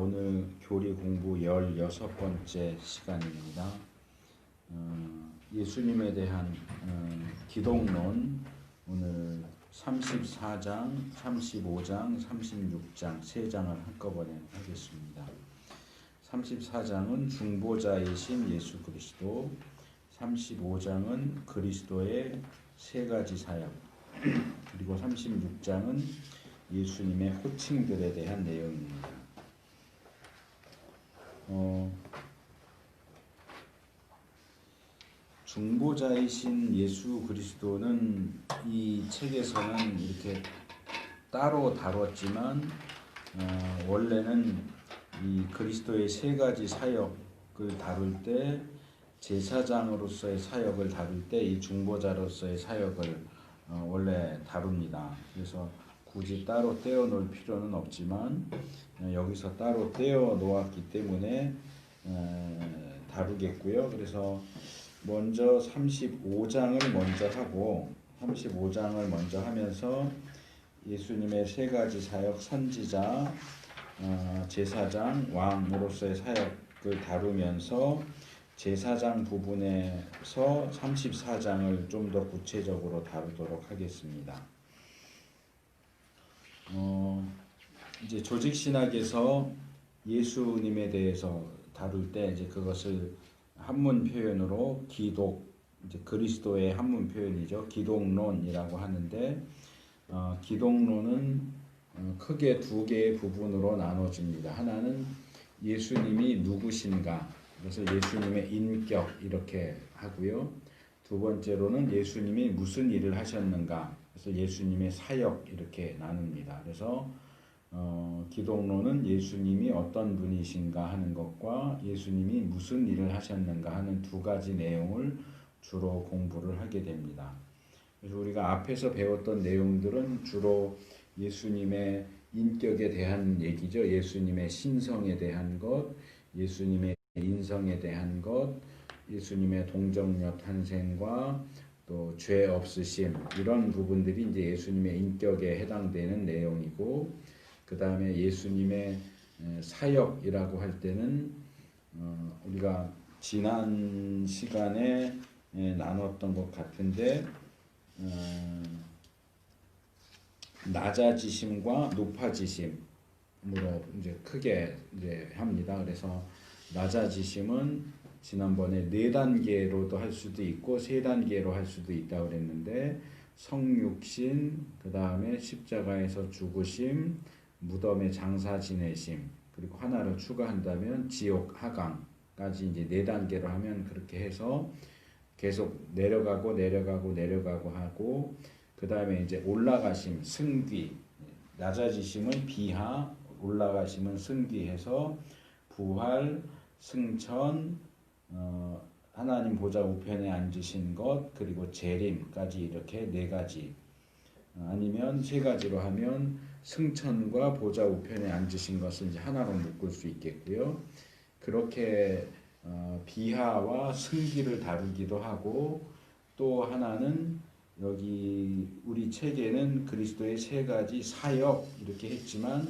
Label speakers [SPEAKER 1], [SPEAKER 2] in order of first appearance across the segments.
[SPEAKER 1] 오늘 교리 공부 16번째 시간입니다. 예수님에 대한 기독론 오늘 34장, 35장, 36장 3장을 한꺼번에 하겠습니다. 34장은 중보자이신 예수 그리스도, 35장은 그리스도의 세 가지 사역, 그리고 36장은 예수님의 호칭들에 대한 내용입니다. 중보자이신 예수 그리스도는 이 책에서는 이렇게 따로 다뤘지만 원래는 이 그리스도의 세 가지 사역을 다룰 때, 제사장으로서의 사역을 다룰 때 이 중보자로서의 사역을 원래 다룹니다. 그래서 굳이 따로 떼어 놓을 필요는 없지만 여기서 따로 떼어 놓았기 때문에 다루겠고요. 그래서 먼저 35장을 먼저 하고, 35장을 먼저 하면서 예수님의 세 가지 사역, 선지자, 제사장, 왕으로서의 사역을 다루면서 제사장 부분에서 34장을 좀 더 구체적으로 다루도록 하겠습니다. 이제 조직신학에서 예수님에 대해서 다룰 때 이제 그것을 한문 표현으로 기독, 이제 그리스도의 한문 표현이죠. 기독론이라고 하는데, 기독론은 크게 두 개의 부분으로 나눠집니다. 하나는 예수님이 누구신가, 그래서 예수님의 인격 이렇게 하고요. 두 번째로는 예수님이 무슨 일을 하셨는가, 그래서 예수님의 사역 이렇게 나눕니다. 그래서 기독론은 예수님이 어떤 분이신가 하는 것과 예수님이 무슨 일을 하셨는가 하는 두 가지 내용을 주로 공부를 하게 됩니다. 그래서 우리가 앞에서 배웠던 내용들은 주로 예수님의 인격에 대한 얘기죠. 예수님의 신성에 대한 것, 예수님의 인성에 대한 것, 예수님의 동정녀 탄생과 또 죄 없으심, 이런 부분들이 이제 예수님의 인격에 해당되는 내용이고, 그 다음에 예수님의 사역이라고 할 때는 우리가 지난 시간에 나눴던 것 같은데, 낮아지심과 높아지심으로 이제 크게 이제 합니다. 그래서 낮아지심은 지난번에 4단계로도 할 수도 있고 3단계로 할 수도 있다고 그랬는데, 성육신, 그 다음에 십자가에서 죽으심, 무덤에 장사 지내심, 그리고 하나를 추가한다면 지옥 하강까지 이제 4단계로 하면 그렇게 해서 계속 내려가고 하고, 그 다음에 이제 올라가심, 승귀, 낮아지심은 비하, 올라가심은 승귀해서 부활, 승천, 하나님 보좌 우편에 앉으신 것, 그리고 재림까지 이렇게 4가지, 아니면 3가지로 하면 승천과 보좌 우편에 앉으신 것을 이제 하나로 묶을 수 있겠고요. 그렇게 비하와 승기를 다루기도 하고, 또 하나는 여기 우리 책에는 그리스도의 3가지 사역 이렇게 했지만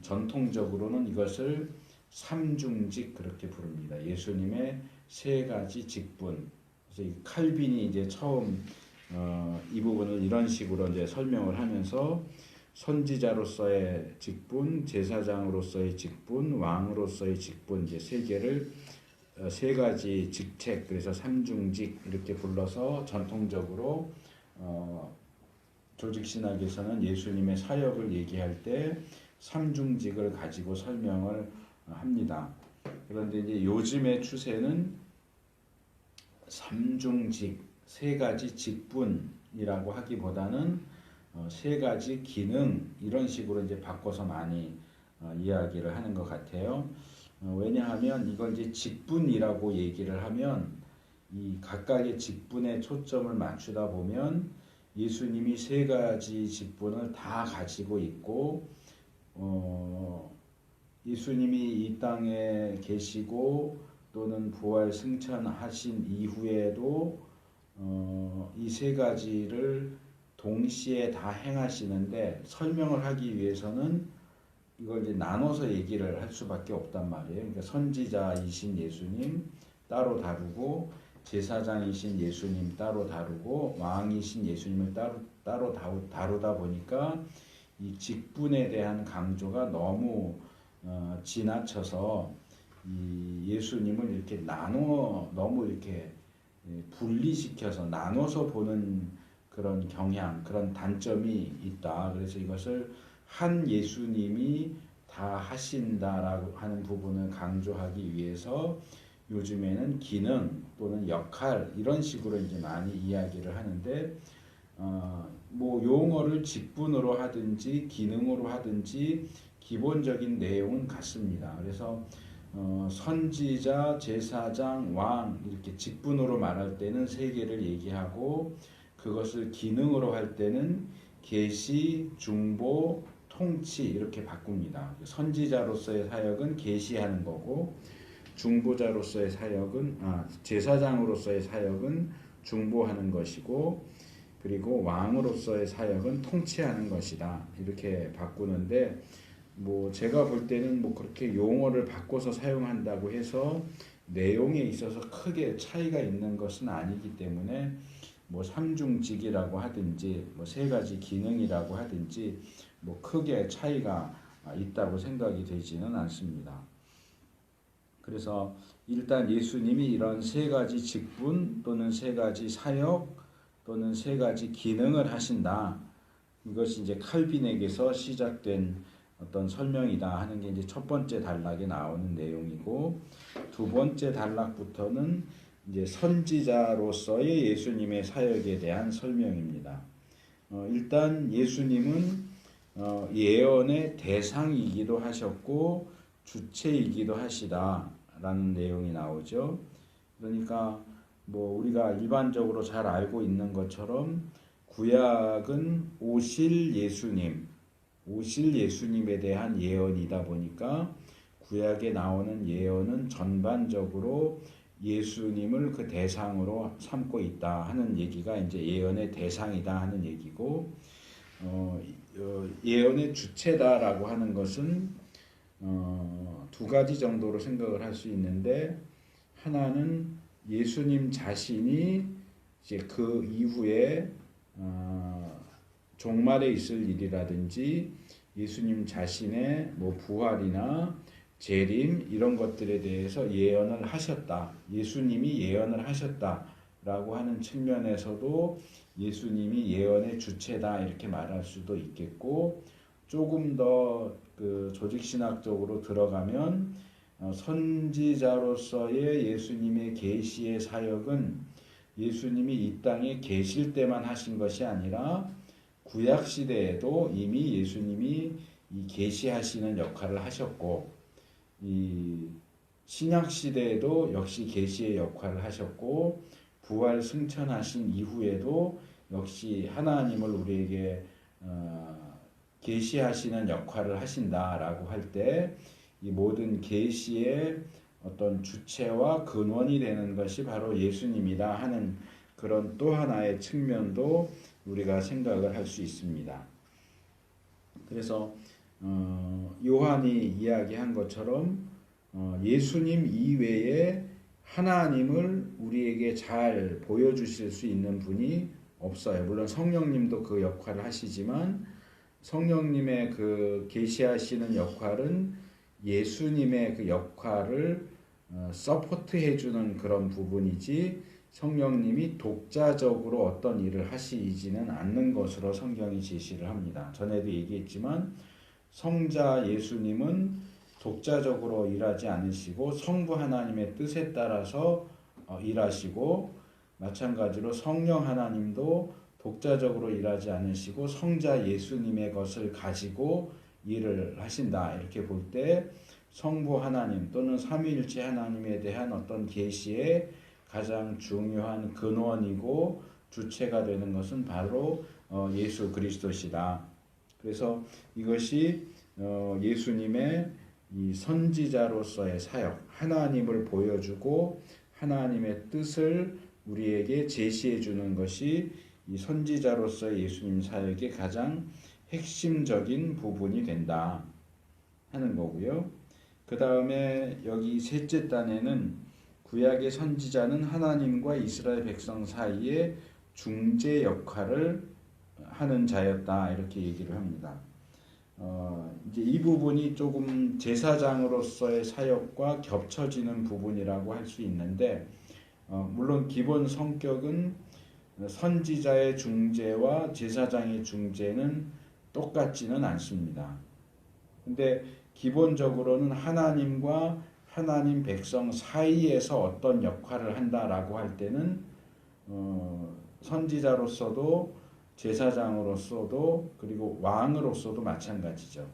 [SPEAKER 1] 전통적으로는 이것을 삼중직 그렇게 부릅니다. 예수님의 3가지 직분. 그래서 이 칼빈이 이제 처음 이 부분을 이런 식으로 이제 설명을 하면서 선지자로서의 직분, 제사장으로서의 직분, 왕으로서의 직분, 이제 3개를 3가지 직책, 그래서 삼중직 이렇게 불러서 전통적으로 조직신학에서는 예수님의 사역을 얘기할 때 삼중직을 가지고 설명을 합니다. 그런데 이제 요즘의 추세는 삼중직, 3가지 직분이라고 하기보다는 3가지 기능, 이런 식으로 이제 바꿔서 많이 이야기를 하는 것 같아요. 왜냐하면 이걸 이제 직분이라고 얘기를 하면 이 각각의 직분에 초점을 맞추다 보면 예수님이 3가지 직분을 다 가지고 있고, 예수님이 이 땅에 계시고 또는 부활 승천하신 이후에도 이 3가지를 동시에 다 행하시는데, 설명을 하기 위해서는 이걸 이제 나눠서 얘기를 할 수밖에 없단 말이에요. 그러니까 선지자이신 예수님 따로 다루고 제사장이신 예수님 따로 다루고 왕이신 예수님을 따로 다루다 보니까 이 직분에 대한 강조가 너무 지나쳐서 이 예수님을 이렇게 너무 이렇게 분리시켜서 나눠서 보는 그런 경향, 그런 단점이 있다. 그래서 이것을 한 예수님이 다 하신다라고 하는 부분을 강조하기 위해서 요즘에는 기능 또는 역할 이런 식으로 이제 많이 이야기를 하는데 뭐 용어를 직분으로 하든지 기능으로 하든지 기본적인 내용은 같습니다. 그래서 선지자, 제사장, 왕 이렇게 직분으로 말할 때는 세 개를 얘기하고 그것을 기능으로 할 때는 계시, 중보, 통치 이렇게 바꿉니다. 선지자로서의 사역은 계시하는 거고 중보자로서의 사역은 제사장으로서의 사역은 중보하는 것이고 그리고 왕으로서의 사역은 통치하는 것이다. 이렇게 바꾸는데 뭐 제가 볼 때는 뭐 그렇게 용어를 바꿔서 사용한다고 해서 내용에 있어서 크게 차이가 있는 것은 아니기 때문에 뭐 삼중직이라고 하든지 뭐 세 가지 기능이라고 하든지 뭐 크게 차이가 있다고 생각이 되지는 않습니다. 그래서 일단 예수님이 이런 세 가지 직분 또는 세 가지 사역 또는 세 가지 기능을 하신다. 이것이 이제 칼빈에게서 시작된 어떤 설명이다 하는 게 이제 첫 번째 단락에 나오는 내용이고 두 번째 단락부터는 이제 선지자로서의 예수님의 사역에 대한 설명입니다. 일단 예수님은 예언의 대상이기도 하셨고 주체이기도 하시다라는 내용이 나오죠. 그러니까 뭐 우리가 일반적으로 잘 알고 있는 것처럼 구약은 오실 예수님에 대한 예언이다 보니까 구약에 나오는 예언은 전반적으로 예수님을 그 대상으로 삼고 있다 하는 얘기가 이제 예언의 대상이다 하는 얘기고 예언의 주체다라고 하는 것은 두 가지 정도로 생각을 할 수 있는데 하나는 예수님 자신이 이제 그 이후에 종말에 있을 일이라든지 예수님 자신의 뭐 부활이나 재림 이런 것들에 대해서 예언을 하셨다. 예수님이 예언을 하셨다라고 하는 측면에서도 예수님이 예언의 주체다 이렇게 말할 수도 있겠고 조금 더 그 조직신학적으로 들어가면 선지자로서의 예수님의 계시의 사역은 예수님이 이 땅에 계실 때만 하신 것이 아니라 구약 시대에도 이미 예수님이 이 계시하시는 역할을 하셨고 이 신약 시대에도 역시 계시의 역할을 하셨고 부활 승천하신 이후에도 역시 하나님을 우리에게 계시하시는 역할을 하신다라고 할 때 이 모든 계시의 어떤 주체와 근원이 되는 것이 바로 예수님이다 하는 그런 또 하나의 측면도 우리가 생각을 할 수 있습니다. 그래서 요한이 이야기한 것처럼 예수님 이외에 하나님을 우리에게 잘 보여주실 수 있는 분이 없어요. 물론 성령님도 그 역할을 하시지만 성령님의 그 계시하시는 역할은 예수님의 그 역할을 서포트해 주는 그런 부분이지 성령님이 독자적으로 어떤 일을 하시지는 않는 것으로 성경이 제시를 합니다. 전에도 얘기했지만 성자 예수님은 독자적으로 일하지 않으시고 성부 하나님의 뜻에 따라서 일하시고 마찬가지로 성령 하나님도 독자적으로 일하지 않으시고 성자 예수님의 것을 가지고 일을 하신다. 이렇게 볼 때 성부 하나님 또는 삼위일체 하나님에 대한 어떤 계시의 가장 중요한 근원이고 주체가 되는 것은 바로 예수 그리스도시다. 그래서 이것이 예수님의 이 선지자로서의 사역, 하나님을 보여주고 하나님의 뜻을 우리에게 제시해 주는 것이 이 선지자로서의 예수님 사역의 가장 핵심적인 부분이 된다. 하는 거고요. 그 다음에 여기 셋째 단에는 구약의 선지자는 하나님과 이스라엘 백성 사이에 중재 역할을 하는 자였다 이렇게 얘기를 합니다. 이제 이 부분이 조금 제사장으로서의 사역과 겹쳐지는 부분이라고 할 수 있는데, 물론 기본 성격은 선지자의 중재와 제사장의 중재는 똑같지는 않습니다. 근데 기본적으로는 하나님과 하나님 백성 사이에서 어떤 역할을 한다라고 할 때는 선지자로서도 제사장으로서도 그리고 왕으로서도 마찬가지죠.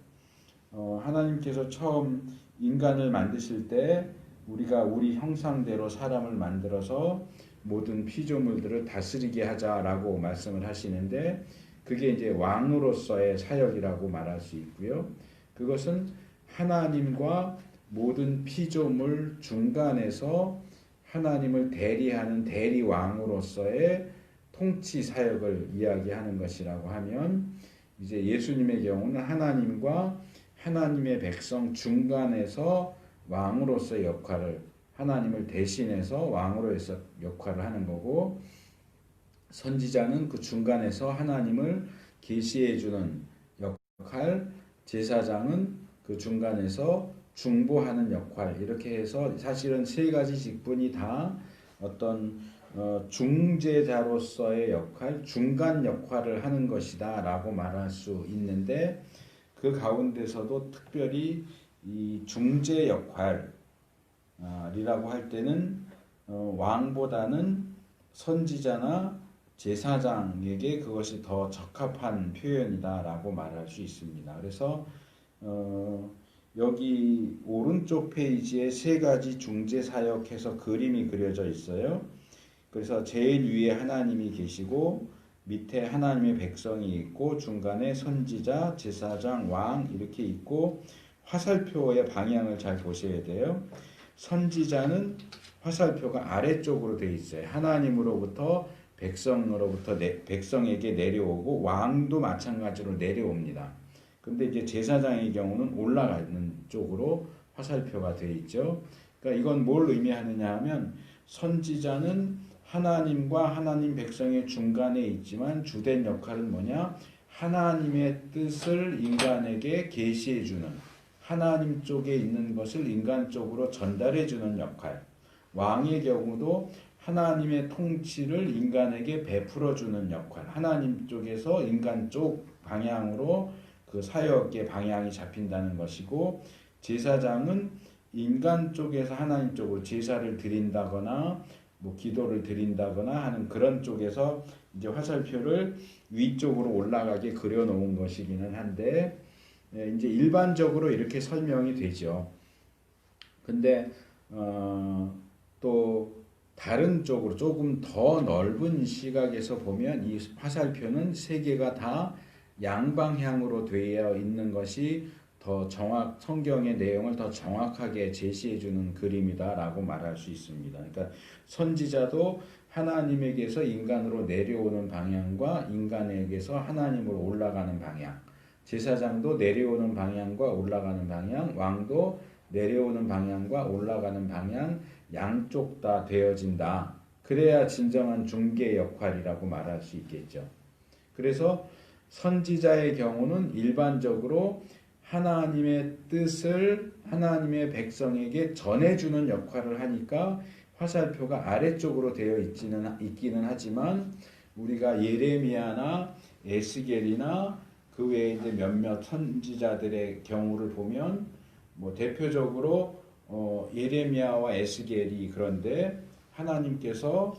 [SPEAKER 1] 하나님께서 처음 인간을 만드실 때 우리가 우리 형상대로 사람을 만들어서 모든 피조물들을 다스리게 하자라고 말씀을 하시는데, 그게 이제 왕으로서의 사역이라고 말할 수 있고요. 그것은 하나님과 모든 피조물 중간에서 하나님을 대리하는 대리왕으로서의 통치 사역을 이야기하는 것이라고 하면, 이제 예수님의 경우는 하나님과 하나님의 백성 중간에서 왕으로서의 역할을, 하나님을 대신해서 왕으로서 역할을 하는 거고, 선지자는 그 중간에서 하나님을 계시해 주는 역할, 제사장은 그 중간에서 중보하는 역할, 이렇게 해서 사실은 세 가지 직분이 다 어떤 중재자로서의 역할, 중간 역할을 하는 것이다 라고 말할 수 있는데, 그 가운데서도 특별히 이 중재 역할이라고 할 때는 왕보다는 선지자나 제사장에게 그것이 더 적합한 표현이다라고 말할 수 있습니다. 그래서 여기 오른쪽 페이지에 세 가지 중재 사역해서 그림이 그려져 있어요. 그래서 제일 위에 하나님이 계시고 밑에 하나님의 백성이 있고 중간에 선지자, 제사장, 왕 이렇게 있고, 화살표의 방향을 잘 보셔야 돼요. 선지자는 화살표가 아래쪽으로 되어 있어요. 하나님으로부터 백성에게 내려오고, 왕도 마찬가지로 내려옵니다. 근데 이제 제사장의 경우는 올라가는 쪽으로 화살표가 되어 있죠. 그러니까 이건 뭘 의미하느냐 하면, 선지자는 하나님과 하나님 백성의 중간에 있지만 주된 역할은 뭐냐? 하나님의 뜻을 인간에게 계시해 주는, 하나님 쪽에 있는 것을 인간 쪽으로 전달해 주는 역할. 왕의 경우도 하나님의 통치를 인간에게 베풀어 주는 역할. 하나님 쪽에서 인간 쪽 방향으로 그 사역의 방향이 잡힌다는 것이고, 제사장은 인간 쪽에서 하나님 쪽으로 제사를 드린다거나 뭐 기도를 드린다거나 하는 그런 쪽에서 이제 화살표를 위쪽으로 올라가게 그려 놓은 것이기는 한데, 이제 일반적으로 이렇게 설명이 되죠. 근데 또 다른 쪽으로 조금 더 넓은 시각에서 보면 이 화살표는 세 개가 다 양방향으로 되어 있는 것이 더 성경의 내용을 더 정확하게 제시해 주는 그림이다라고 말할 수 있습니다. 그러니까 선지자도 하나님에게서 인간으로 내려오는 방향과 인간에게서 하나님으로 올라가는 방향, 제사장도 내려오는 방향과 올라가는 방향, 왕도 내려오는 방향과 올라가는 방향, 양쪽 다 되어진다. 그래야 진정한 중개 역할이라고 말할 수 있겠죠. 그래서 선지자의 경우는 일반적으로 하나님의 뜻을 하나님의 백성에게 전해주는 역할을 하니까 화살표가 아래쪽으로 되어 있기는 하지만, 우리가 예레미야나 에스겔이나 그 외에 이제 몇몇 선지자들의 경우를 보면, 뭐 대표적으로 예레미야와 에스겔이, 그런데 하나님께서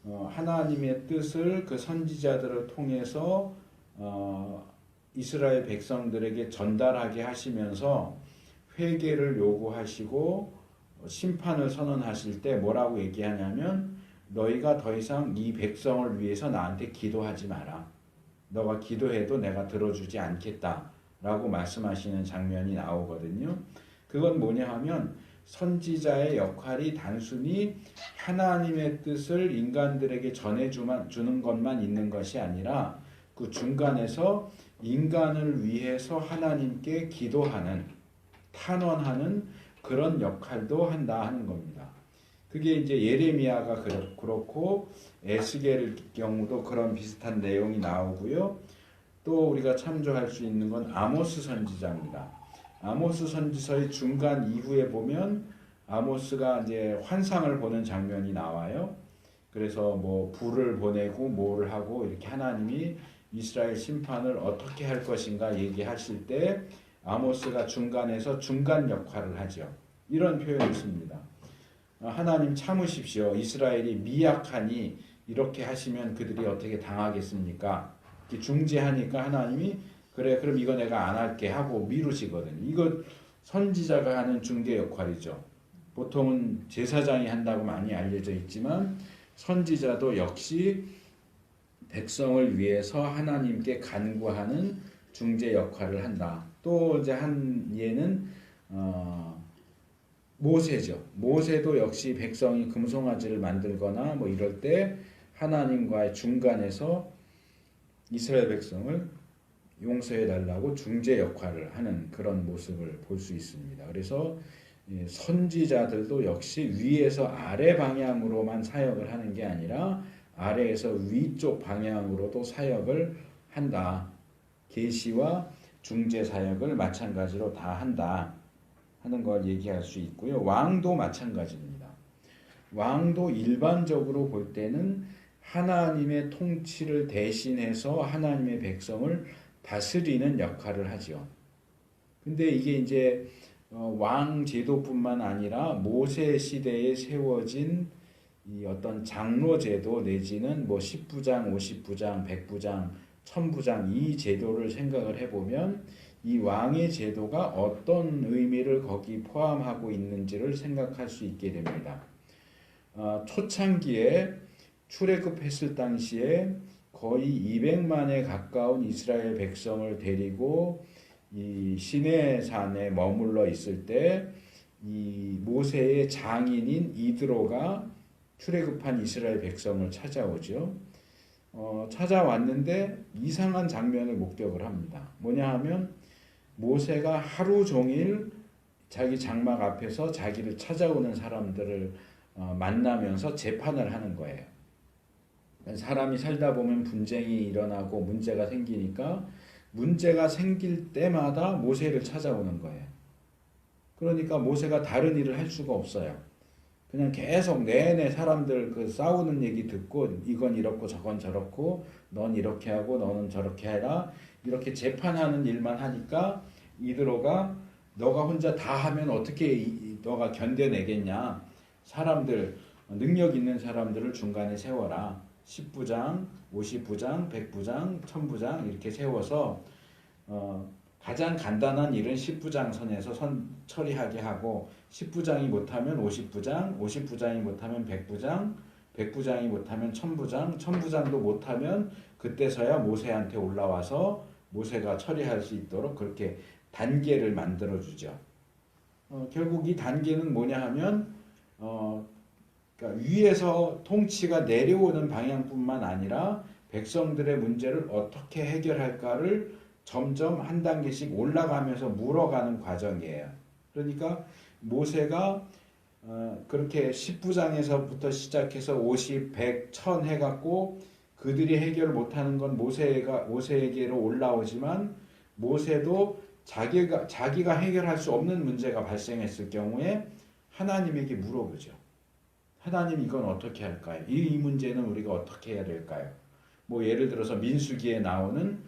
[SPEAKER 1] 하나님의 뜻을 그 선지자들을 통해서 이스라엘 백성들에게 전달하게 하시면서 회개를 요구하시고 심판을 선언하실 때 뭐라고 얘기하냐면, 너희가 더 이상 이 백성을 위해서 나한테 기도하지 마라. 너가 기도해도 내가 들어주지 않겠다 라고 말씀하시는 장면이 나오거든요. 그건 뭐냐 하면, 선지자의 역할이 단순히 하나님의 뜻을 인간들에게 전해주는 것만 있는 것이 아니라, 그 중간에서 인간을 위해서 하나님께 기도하는, 환원하는 그런 역할도 한다 하는 겁니다. 그게 이제 예레미야가 그렇고 에스겔의 경우도 그런 비슷한 내용이 나오고요. 또 우리가 참조할 수 있는 건 아모스 선지자입니다. 아모스 선지서의 중간 이후에 보면 아모스가 이제 환상을 보는 장면이 나와요. 그래서 뭐 불을 보내고 뭐를 하고 이렇게 하나님이 이스라엘 심판을 어떻게 할 것인가 얘기하실 때 아모스가 중간에서 중간 역할을 하죠. 이런 표현이 있습니다. 하나님 참으십시오. 이스라엘이 미약하니 이렇게 하시면 그들이 어떻게 당하겠습니까? 이렇게 중재하니까 하나님이 그래 그럼 이거 내가 안 할게 하고 미루시거든요. 이거 선지자가 하는 중재 역할이죠. 보통은 제사장이 한다고 많이 알려져 있지만 선지자도 역시 백성을 위해서 하나님께 간구하는 중재 역할을 한다. 또 이제 한 예는 모세죠. 모세도 역시 백성이 금송아지를 만들거나 뭐 이럴 때 하나님과의 중간에서 이스라엘 백성을 용서해 달라고 중재 역할을 하는 그런 모습을 볼 수 있습니다. 그래서 선지자들도 역시 위에서 아래 방향으로만 사역을 하는 게 아니라 아래에서 위쪽 방향으로도 사역을 한다. 계시와 중재 사역을 마찬가지로 다 한다 하는 걸 얘기할 수 있고요. 왕도 마찬가지입니다. 왕도 일반적으로 볼 때는 하나님의 통치를 대신해서 하나님의 백성을 다스리는 역할을 하죠. 근데 이게 이제 왕 제도뿐만 아니라 모세 시대에 세워진 이 어떤 장로 제도 내지는 뭐 10부장, 50부장, 100부장, 1000부장 이 제도를 생각을 해보면 이 왕의 제도가 어떤 의미를 거기 포함하고 있는지를 생각할 수 있게 됩니다. 초창기에 출애굽했을 당시에 거의 200만에 가까운 이스라엘 백성을 데리고 이 시내산에 머물러 있을 때 이 모세의 장인인 이드로가 출애굽한 이스라엘 백성을 찾아오죠. 찾아왔는데 이상한 장면을 목격을 합니다. 뭐냐 하면 모세가 하루 종일 자기 장막 앞에서 자기를 찾아오는 사람들을 만나면서 재판을 하는 거예요. 사람이 살다 보면 분쟁이 일어나고 문제가 생기니까 문제가 생길 때마다 모세를 찾아오는 거예요. 그러니까 모세가 다른 일을 할 수가 없어요. 그냥 계속 내내 사람들 그 싸우는 얘기 듣고 이건 이렇고 저건 저렇고 넌 이렇게 하고 너는 저렇게 해라 이렇게 재판하는 일만 하니까 이드로가 너가 혼자 다 하면 어떻게 너가 견뎌내겠냐. 사람들 능력 있는 사람들을 중간에 세워라. 10부장, 50부장, 100부장, 1000부장 이렇게 세워서 가장 간단한 일은 10부장 선에서 처리하게 하고 10부장이 못하면 50부장, 50부장이 못하면 100부장, 100부장이 못하면 1000부장, 1000부장도 못하면 그때서야 모세한테 올라와서 모세가 처리할 수 있도록 그렇게 단계를 만들어주죠. 결국 이 단계는 뭐냐 하면 그러니까 위에서 통치가 내려오는 방향뿐만 아니라 백성들의 문제를 어떻게 해결할까를 점점 한 단계씩 올라가면서 물어가는 과정이에요. 그러니까 모세가 그렇게 10부장에서부터 시작해서 50, 100, 1000 해갖고 그들이 해결을 못하는 건 모세에게로 올라오지만 모세도 자기가 해결할 수 없는 문제가 발생했을 경우에 하나님에게 물어보죠. 하나님 이건 어떻게 할까요? 이 문제는 우리가 어떻게 해야 될까요? 뭐 예를 들어서 민수기에 나오는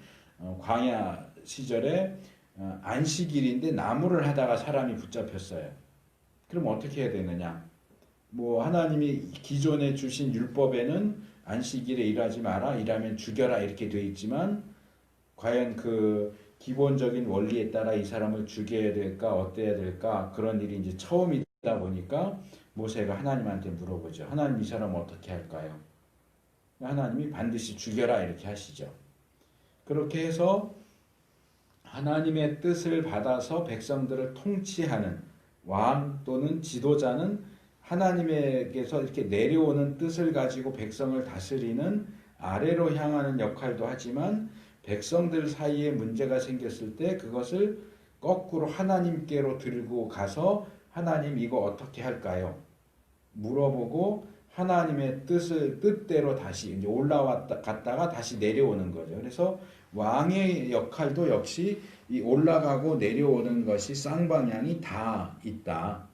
[SPEAKER 1] 광야 시절에 안식일인데 나무를 하다가 사람이 붙잡혔어요. 그럼 어떻게 해야 되느냐? 뭐 하나님이 기존에 주신 율법에는 안식일에 일하지 마라, 일하면 죽여라 이렇게 돼 있지만 과연 그 기본적인 원리에 따라 이 사람을 죽여야 될까 어때야 될까 그런 일이 이제 처음이다 보니까 모세가 하나님한테 물어보죠. 하나님 이 사람 어떻게 할까요? 하나님이 반드시 죽여라 이렇게 하시죠. 그렇게 해서 하나님의 뜻을 받아서 백성들을 통치하는 왕 또는 지도자는 하나님에게서 이렇게 내려오는 뜻을 가지고 백성을 다스리는 아래로 향하는 역할도 하지만 백성들 사이에 문제가 생겼을 때 그것을 거꾸로 하나님께로 들고 가서 하나님 이거 어떻게 할까요? 물어보고 하나님의 뜻대로 다시 이제 올라왔다 갔다가 다시 내려오는 거죠. 그래서 왕의 역할도 역시 이 올라가고 내려오는 것이 쌍방향이 다 있다.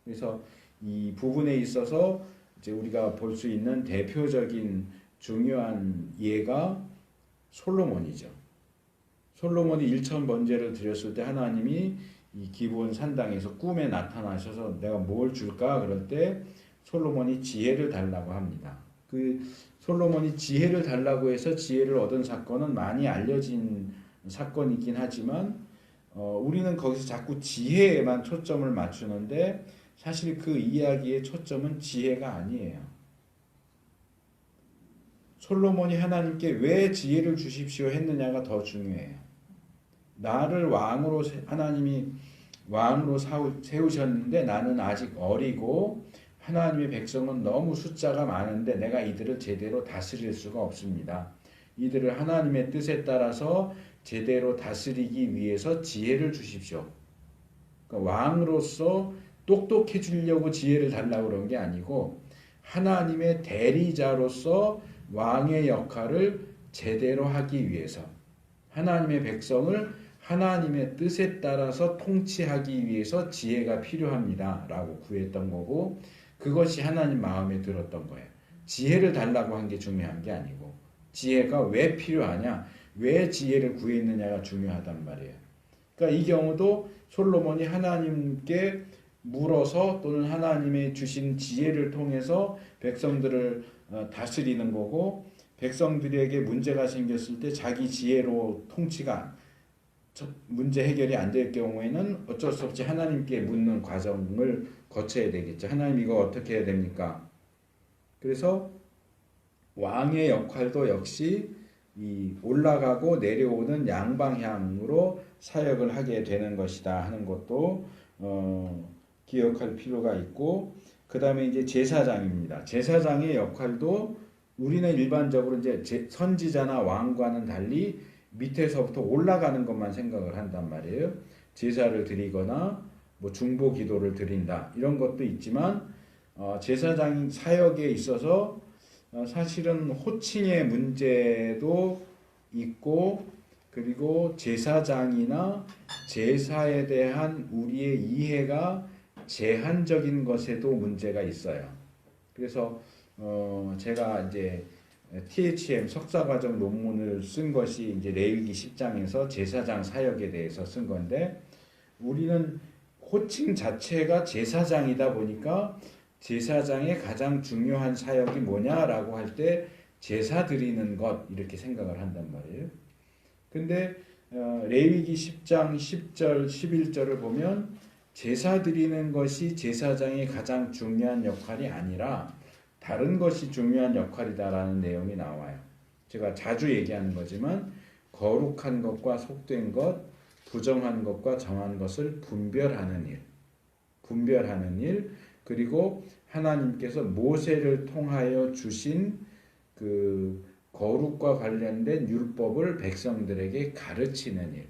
[SPEAKER 1] 그래서 이 부분에 있어서 이제 우리가 볼 수 있는 대표적인 중요한 예가 솔로몬이죠. 솔로몬이 일천 번제를 드렸을 때 하나님이 이 기브온 산당에서 꿈에 나타나셔서 내가 뭘 줄까? 그럴 때 솔로몬이 지혜를 달라고 합니다. 그 솔로몬이 지혜를 달라고 해서 지혜를 얻은 사건은 많이 알려진 사건이긴 하지만 우리는 거기서 자꾸 지혜에만 초점을 맞추는데 사실 그 이야기의 초점은 지혜가 아니에요. 솔로몬이 하나님께 왜 지혜를 주십시오 했느냐가 더 중요해요. 나를 왕으로 하나님이 왕으로 세우셨는데 나는 아직 어리고 하나님의 백성은 너무 숫자가 많은데 내가 이들을 제대로 다스릴 수가 없습니다. 이들을 하나님의 뜻에 따라서 제대로 다스리기 위해서 지혜를 주십시오. 그러니까 왕으로서 똑똑해지려고 지혜를 달라고 그런 게 아니고 하나님의 대리자로서 왕의 역할을 제대로 하기 위해서 하나님의 백성을 하나님의 뜻에 따라서 통치하기 위해서 지혜가 필요합니다. 라고 구했던 거고 그것이 하나님 마음에 들었던 거예요. 지혜를 달라고 한 게 중요한 게 아니고 지혜가 왜 필요하냐, 왜 지혜를 구했느냐가 중요하단 말이에요. 그러니까 이 경우도 솔로몬이 하나님께 물어서 또는 하나님의 주신 지혜를 통해서 백성들을 다스리는 거고 백성들에게 문제가 생겼을 때 자기 지혜로 통치가 문제 해결이 안 될 경우에는 어쩔 수 없이 하나님께 묻는 과정을 거쳐야 되겠죠. 하나님 이거 어떻게 해야 됩니까? 그래서 왕의 역할도 역시 이 올라가고 내려오는 양방향으로 사역을 하게 되는 것이다 하는 것도 기억할 필요가 있고 그 다음에 이제 제사장입니다. 제사장의 역할도 우리는 일반적으로 이제 선지자나 왕과는 달리 밑에서부터 올라가는 것만 생각을 한단 말이에요. 제사를 드리거나 뭐 중보 기도를 드린다 이런 것도 있지만 제사장 사역에 있어서 사실은 호칭의 문제도 있고 그리고 제사장이나 제사에 대한 우리의 이해가 제한적인 것에도 문제가 있어요. 그래서 제가 이제 THM 석사과정 논문을 쓴 것이 이제 레위기 10장에서 제사장 사역에 대해서 쓴 건데 우리는 호칭 자체가 제사장이다 보니까 제사장의 가장 중요한 사역이 뭐냐라고 할 때 제사 드리는 것 이렇게 생각을 한단 말이에요. 근데 레위기 10장 10절 11절을 보면 제사 드리는 것이 제사장의 가장 중요한 역할이 아니라 다른 것이 중요한 역할이다라는 내용이 나와요. 제가 자주 얘기하는 거지만 거룩한 것과 속된 것, 부정한 것과 정한 것을 분별하는 일, 그리고 하나님께서 모세를 통하여 주신 그 거룩과 관련된 율법을 백성들에게 가르치는 일.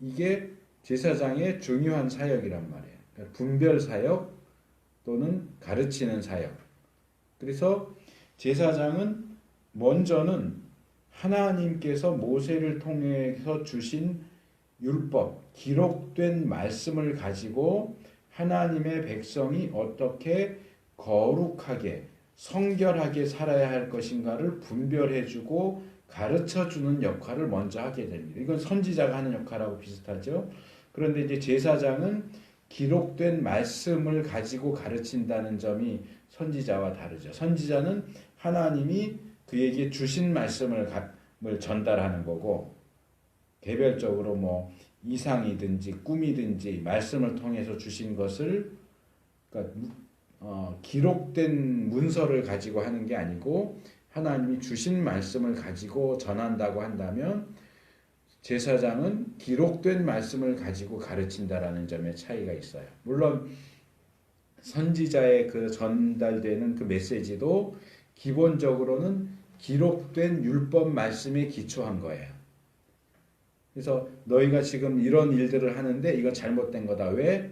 [SPEAKER 1] 이게 제사장의 중요한 사역이란 말이에요. 그러니까 분별 사역 또는 가르치는 사역. 그래서 제사장은 먼저는 하나님께서 모세를 통해서 주신 율법, 기록된 말씀을 가지고 하나님의 백성이 어떻게 거룩하게 성결하게 살아야 할 것인가를 분별해주고 가르쳐주는 역할을 먼저 하게 됩니다. 이건 선지자가 하는 역할하고 비슷하죠. 그런데 이제 제사장은 기록된 말씀을 가지고 가르친다는 점이 선지자와 다르죠. 선지자는 하나님이 그에게 주신 말씀을 전달하는 거고 개별적으로 뭐 이상이든지 꿈이든지 말씀을 통해서 주신 것을 그러니까 기록된 문서를 가지고 하는 게 아니고 하나님이 주신 말씀을 가지고 전한다고 한다면 제사장은 기록된 말씀을 가지고 가르친다라는 점에 차이가 있어요. 물론 선지자의 그 전달되는 그 메시지도 기본적으로는 기록된 율법 말씀에 기초한 거예요. 그래서 너희가 지금 이런 일들을 하는데 이건 잘못된 거다. 왜?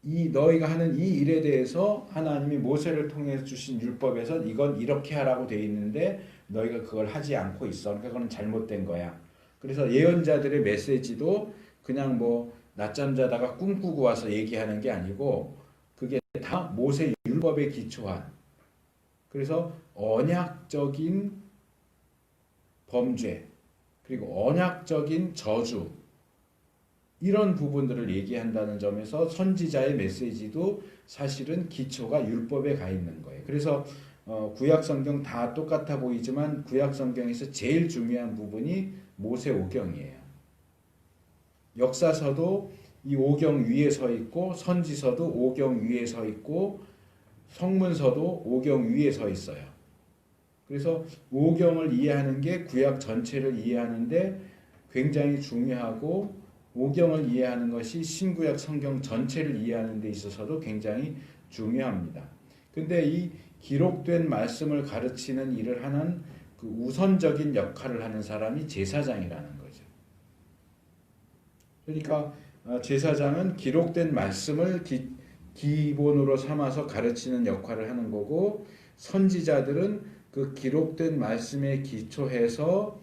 [SPEAKER 1] 이 너희가 하는 이 일에 대해서 하나님이 모세를 통해 주신 율법에서 이건 이렇게 하라고 돼 있는데 너희가 그걸 하지 않고 있어. 그러니까 그건 잘못된 거야. 그래서 예언자들의 메시지도 그냥 뭐 낮잠 자다가 꿈꾸고 와서 얘기하는 게 아니고 그게 다 모세 율법에 기초한, 그래서 언약적인 범죄 그리고 언약적인 저주, 이런 부분들을 얘기한다는 점에서 선지자의 메시지도 사실은 기초가 율법에 가 있는 거예요. 그래서 구약 성경 다 똑같아 보이지만 구약 성경에서 제일 중요한 부분이 모세 오경이에요. 역사서도 이 오경 위에 서 있고 선지서도 오경 위에 서 있고 성문서도 오경 위에 서 있어요. 그래서 오경을 이해하는 게 구약 전체를 이해하는데 굉장히 중요하고, 오경을 이해하는 것이 신구약 성경 전체를 이해하는 데 있어서도 굉장히 중요합니다. 근데 이 기록된 말씀을 가르치는 일을 하는 그 우선적인 역할을 하는 사람이 제사장이라는 거죠. 그러니까 제사장은 기록된 말씀을 기본으로 삼아서 가르치는 역할을 하는 거고, 선지자들은 그 기록된 말씀에 기초해서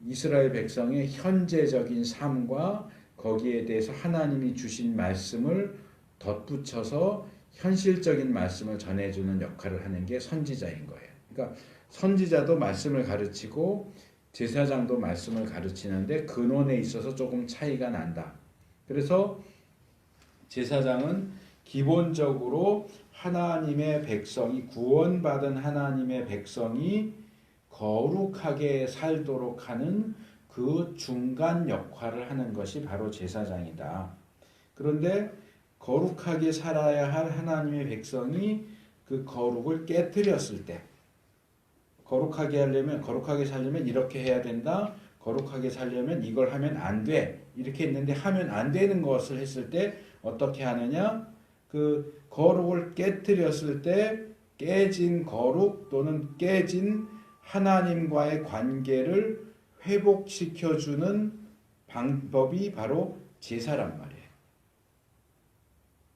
[SPEAKER 1] 이스라엘 백성의 현재적인 삶과 거기에 대해서 하나님이 주신 말씀을 덧붙여서 현실적인 말씀을 전해주는 역할을 하는 게 선지자인 거예요. 그러니까 선지자도 말씀을 가르치고 제사장도 말씀을 가르치는데 근원에 있어서 조금 차이가 난다. 그래서 제사장은 기본적으로 하나님의 백성이, 구원받은 하나님의 백성이 거룩하게 살도록 하는 그 중간 역할을 하는 것이 바로 제사장이다. 그런데 거룩하게 살아야 할 하나님의 백성이 그 거룩을 깨뜨렸을 때, 거룩하게 살려면 이렇게 해야 된다. 거룩하게 살려면 이걸 하면 안 돼. 이렇게 했는데 하면 안 되는 것을 했을 때 어떻게 하느냐? 그 거룩을 깨뜨렸을 때 깨진 거룩 또는 깨진 하나님과의 관계를 회복시켜주는 방법이 바로 제사란 말이에요.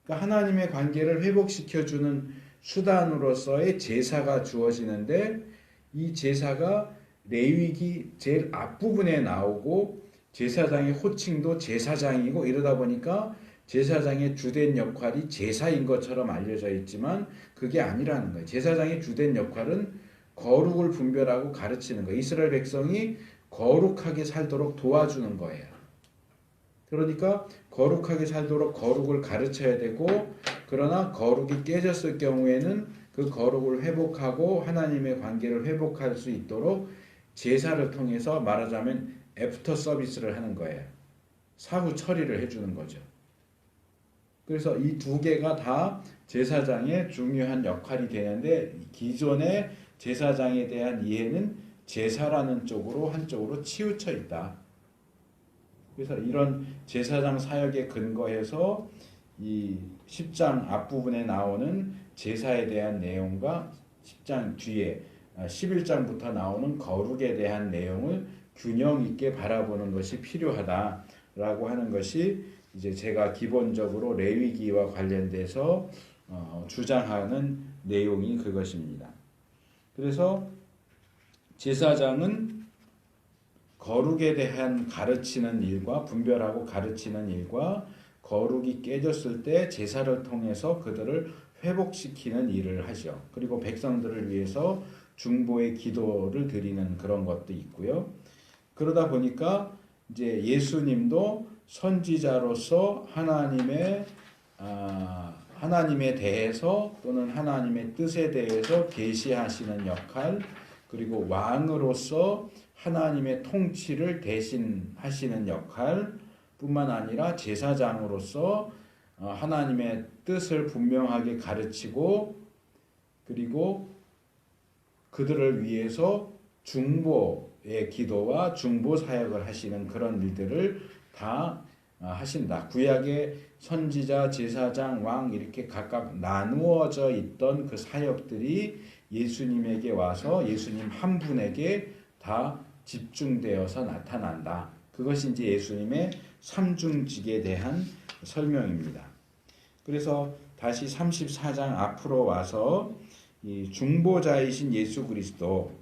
[SPEAKER 1] 그러니까 하나님의 관계를 회복시켜주는 수단으로서의 제사가 주어지는데, 이 제사가 레위기 제일 앞부분에 나오고 제사장의 호칭도 제사장이고, 이러다 보니까 제사장의 주된 역할이 제사인 것처럼 알려져 있지만 그게 아니라는 거예요. 제사장의 주된 역할은 거룩을 분별하고 가르치는 거예요. 이스라엘 백성이 거룩하게 살도록 도와주는 거예요. 그러니까 거룩하게 살도록 거룩을 가르쳐야 되고, 그러나 거룩이 깨졌을 경우에는 그 거룩을 회복하고 하나님의 관계를 회복할 수 있도록 제사를 통해서 말하자면 애프터 서비스를 하는 거예요. 사후 처리를 해주는 거죠. 그래서 이 두 개가 다 제사장의 중요한 역할이 되는데, 기존의 제사장에 대한 이해는 제사라는 쪽으로 한쪽으로 치우쳐 있다. 그래서 이런 제사장 사역에 근거해서 이 10장 앞부분에 나오는 제사에 대한 내용과 10장 뒤에 11장부터 나오는 거룩에 대한 내용을 균형 있게 바라보는 것이 필요하다라고 하는 것이 이제 제가 기본적으로 레위기와 관련돼서 주장하는 내용이 그것입니다. 그래서 제사장은 거룩에 대한 가르치는 일과 분별하고 가르치는 일과 거룩이 깨졌을 때 제사를 통해서 그들을 회복시키는 일을 하죠. 그리고 백성들을 위해서 중보의 기도를 드리는 그런 것도 있고요. 그러다 보니까 이제 예수님도 선지자로서 하나님에 대해서 또는 하나님의 뜻에 대해서 계시하시는 역할, 그리고 왕으로서 하나님의 통치를 대신하시는 역할 뿐만 아니라 제사장으로서 하나님의 뜻을 분명하게 가르치고, 그리고 그들을 위해서 중보의 기도와 중보 사역을 하시는 그런 일들을 다 하신다. 구약의 선지자, 제사장, 왕 이렇게 각각 나누어져 있던 그 사역들이 예수님에게 와서 예수님 한 분에게 다 집중되어서 나타난다. 그것이 이제 예수님의 삼중직에 대한 설명입니다. 그래서 다시 34장 앞으로 와서 이 중보자이신 예수 그리스도,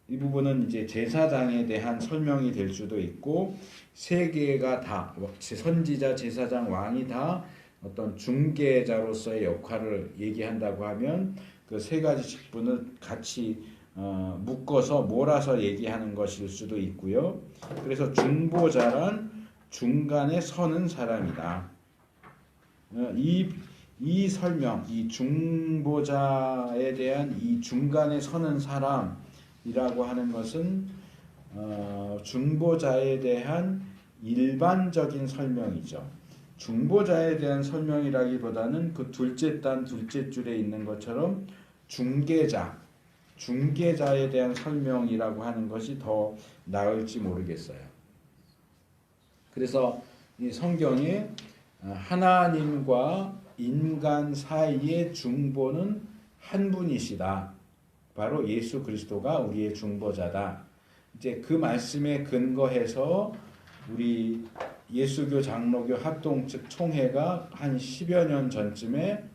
[SPEAKER 1] 이 부분은 이제 제사장에 대한 설명이 될 수도 있고, 세계가 다 선지자, 제사장, 왕이 다 어떤 중개자로서의 역할을 얘기한다고 하면 그 세 가지 직분을 같이 묶어서 몰아서 얘기하는 것일 수도 있고요. 그래서 중보자란 중간에 서는 사람이다. 이 설명, 이 중보자에 대한 이 중간에 서는 사람이라고 하는 것은 중보자에 대한 일반적인 설명이죠. 중보자에 대한 설명이라기보다는 그 둘째 단 둘째 줄에 있는 것처럼 중개자에 대한 설명이라고 하는 것이 더 나을지 모르겠어요. 그래서 이 성경에 하나님과 인간 사이의 중보는 한 분이시다. 바로 예수 그리스도가 우리의 중보자다. 이제 그 말씀에 근거해서 우리 예수교 장로교 합동 측 총회가 한 10여 년 전쯤에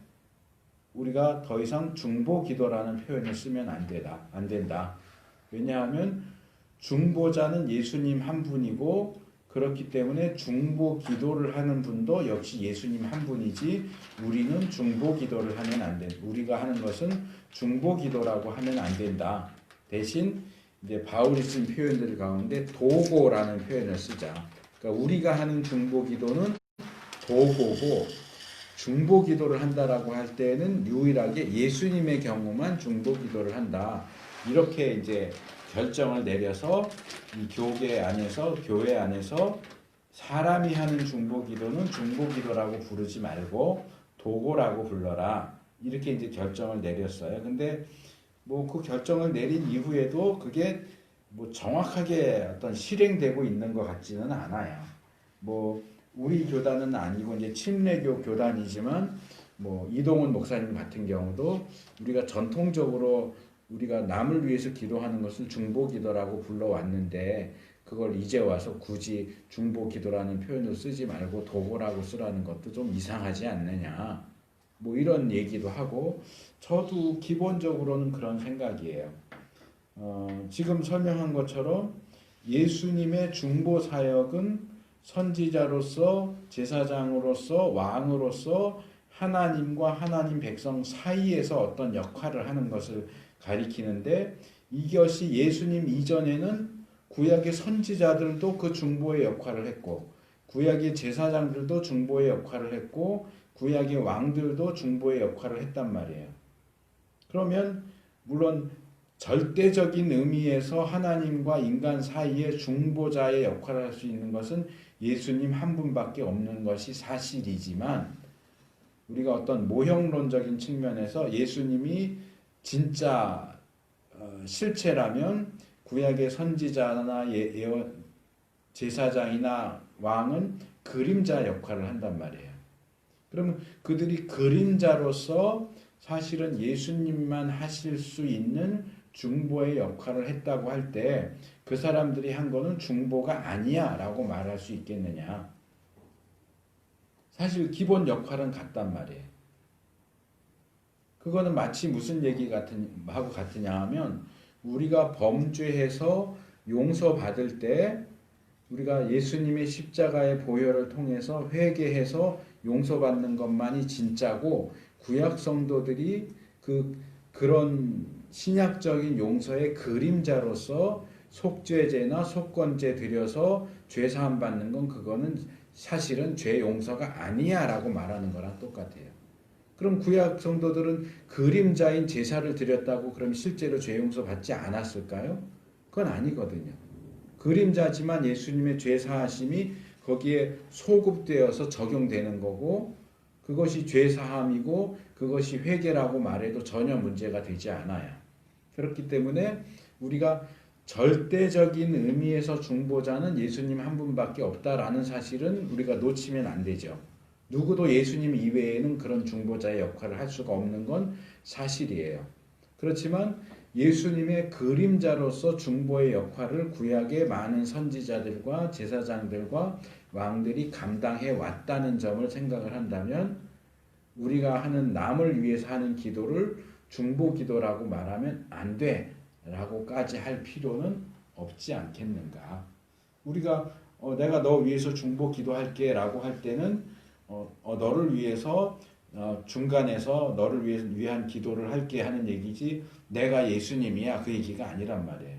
[SPEAKER 1] 우리가 더 이상 중보 기도라는 표현을 쓰면 안 된다. 왜냐하면 중보자는 예수님 한 분이고, 그렇기 때문에 중보 기도를 하는 분도 역시 예수님 한 분이지, 우리는 중보 기도를 하면 안 된다. 우리가 하는 것은 중보 기도라고 하면 안 된다. 대신 이제 바울이 쓴 표현들 가운데 도고라는 표현을 쓰자. 그러니까 우리가 하는 중보 기도는 도고고, 중보 기도를 한다라고 할 때는 유일하게 예수님의 경우만 중보 기도를 한다. 이렇게 이제 결정을 내려서 이 교회 안에서 사람이 하는 중보 기도는 중보 기도라고 부르지 말고 도고라고 불러라. 이렇게 이제 결정을 내렸어요. 근데 뭐 그 결정을 내린 이후에도 그게 뭐 정확하게 어떤 실행되고 있는 것 같지는 않아요. 뭐 우리 교단은 아니고 이제 침례교 교단이지만, 뭐 이동훈 목사님 같은 경우도 우리가 전통적으로 우리가 남을 위해서 기도하는 것을 중보 기도라고 불러왔는데, 그걸 이제 와서 굳이 중보 기도라는 표현을 쓰지 말고 도고라고 쓰라는 것도 좀 이상하지 않느냐, 뭐 이런 얘기도 하고, 저도 기본적으로는 그런 생각이에요. 지금 설명한 것처럼 예수님의 중보 사역은 선지자로서, 제사장으로서, 왕으로서 하나님과 하나님 백성 사이에서 어떤 역할을 하는 것을 가리키는데, 이것이 예수님 이전에는 구약의 선지자들도 그 중보의 역할을 했고, 구약의 제사장들도 중보의 역할을 했고, 구약의 왕들도 중보의 역할을 했단 말이에요. 그러면 물론 절대적인 의미에서 하나님과 인간 사이에 중보자의 역할을 할 수 있는 것은 예수님 한 분밖에 없는 것이 사실이지만, 우리가 어떤 모형론적인 측면에서 예수님이 진짜 실체라면 구약의 선지자나 제사장이나 왕은 그림자 역할을 한단 말이에요. 그러면 그들이 그림자로서 사실은 예수님만 하실 수 있는 중보의 역할을 했다고 할 때 그 사람들이 한 거는 중보가 아니야 라고 말할 수 있겠느냐. 사실 기본 역할은 같단 말이에요. 그거는 마치 무슨 얘기 하고 같으냐 하면, 우리가 범죄해서 용서받을 때 우리가 예수님의 십자가의 보혈을 통해서 회개해서 용서받는 것만이 진짜고, 구약 성도들이 그런 신약적인 용서의 그림자로서 속죄제나 속건제 드려서 죄 사함 받는 건, 그거는 사실은 죄 용서가 아니야 라고 말하는 거랑 똑같아요. 그럼 구약 성도들은 그림자인 제사를 드렸다고 그럼 실제로 죄 용서 받지 않았을까요? 그건 아니거든요. 그림자지만 예수님의 죄 사하심이 거기에 소급되어서 적용되는 거고, 그것이 죄 사함이고 그것이 회개라고 말해도 전혀 문제가 되지 않아요. 그렇기 때문에 우리가 절대적인 의미에서 중보자는 예수님 한 분밖에 없다라는 사실은 우리가 놓치면 안 되죠. 누구도 예수님 이외에는 그런 중보자의 역할을 할 수가 없는 건 사실이에요. 그렇지만 예수님의 그림자로서 중보의 역할을 구약의 많은 선지자들과 제사장들과 왕들이 감당해 왔다는 점을 생각을 한다면 우리가 하는 남을 위해서 하는 기도를 중보 기도라고 말하면 안 돼라고까지 할 필요는 없지 않겠는가. 우리가 내가 너 위해서 중보 기도할게 라고 할 때는 너를 위해서 중간에서 너를 위한 기도를 할게 하는 얘기지 내가 예수님이야 그 얘기가 아니란 말이에요.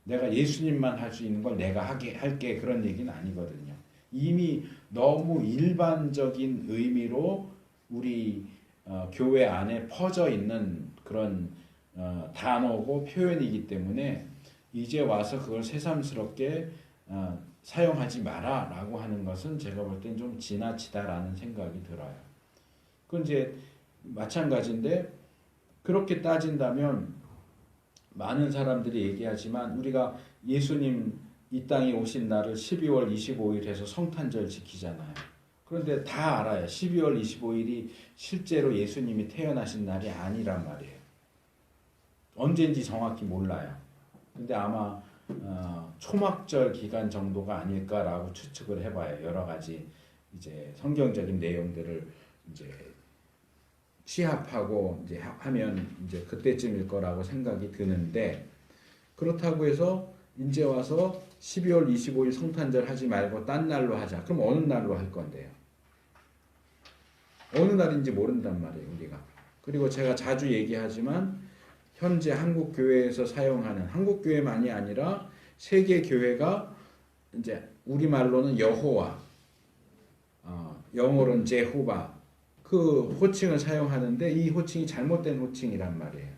[SPEAKER 1] 내가 예수님만 할 수 있는 걸 내가 할게 그런 얘기는 아니거든요. 이미 너무 일반적인 의미로 우리 교회 안에 퍼져 있는 그런 단어고 표현이기 때문에 이제 와서 그걸 새삼스럽게 사용하지 마라 라고 하는 것은 제가 볼 땐 좀 지나치다라는 생각이 들어요. 그건 이제 마찬가지인데 그렇게 따진다면 많은 사람들이 얘기하지만 우리가 예수님 이 땅에 오신 날을 12월 25일 해서 성탄절 지키잖아요. 그런데 다 알아요. 12월 25일이 실제로 예수님이 태어나신 날이 아니란 말이에요. 언제인지 정확히 몰라요. 근데 아마 초막절 기간 정도가 아닐까라고 추측을 해봐요. 여러 가지 이제 성경적인 내용들을 이제 취합하고 이제 하면 이제 그때쯤일 거라고 생각이 드는데 그렇다고 해서 이제 와서 12월 25일 성탄절 하지 말고 딴 날로 하자. 그럼 어느 날로 할 건데요? 어느 날인지 모른단 말이에요, 우리가. 그리고 제가 자주 얘기하지만 현재 한국 교회에서 사용하는 한국 교회만이 아니라 세계 교회가 이제 우리말로는 여호와, 영어로는 제호바 그 호칭을 사용하는데 이 호칭이 잘못된 호칭이란 말이에요.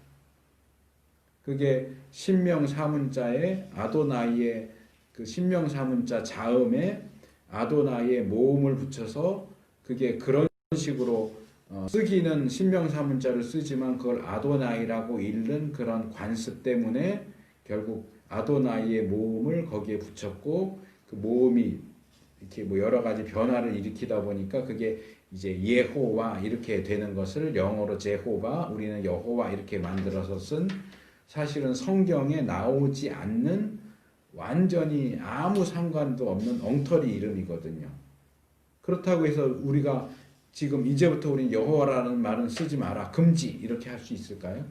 [SPEAKER 1] 그게 신명 사문자에 아도나이의 그 신명 사문자 자음에 아도나이의 모음을 붙여서 그게 그런 식으로 쓰기는 신명 사문자를 쓰지만 그걸 아도나이라고 읽는 그런 관습 때문에 결국 아도나이의 모음을 거기에 붙였고 그 모음이 이렇게 뭐 여러 가지 변화를 일으키다 보니까 그게 이제 예호와 이렇게 되는 것을 영어로 제호바 우리는 여호와 이렇게 만들어서 쓴 사실은 성경에 나오지 않는 완전히 아무 상관도 없는 엉터리 이름이거든요. 그렇다고 해서 우리가 지금 이제부터 우리 여호와라는 말은 쓰지 마라 금지 이렇게 할 수 있을까요?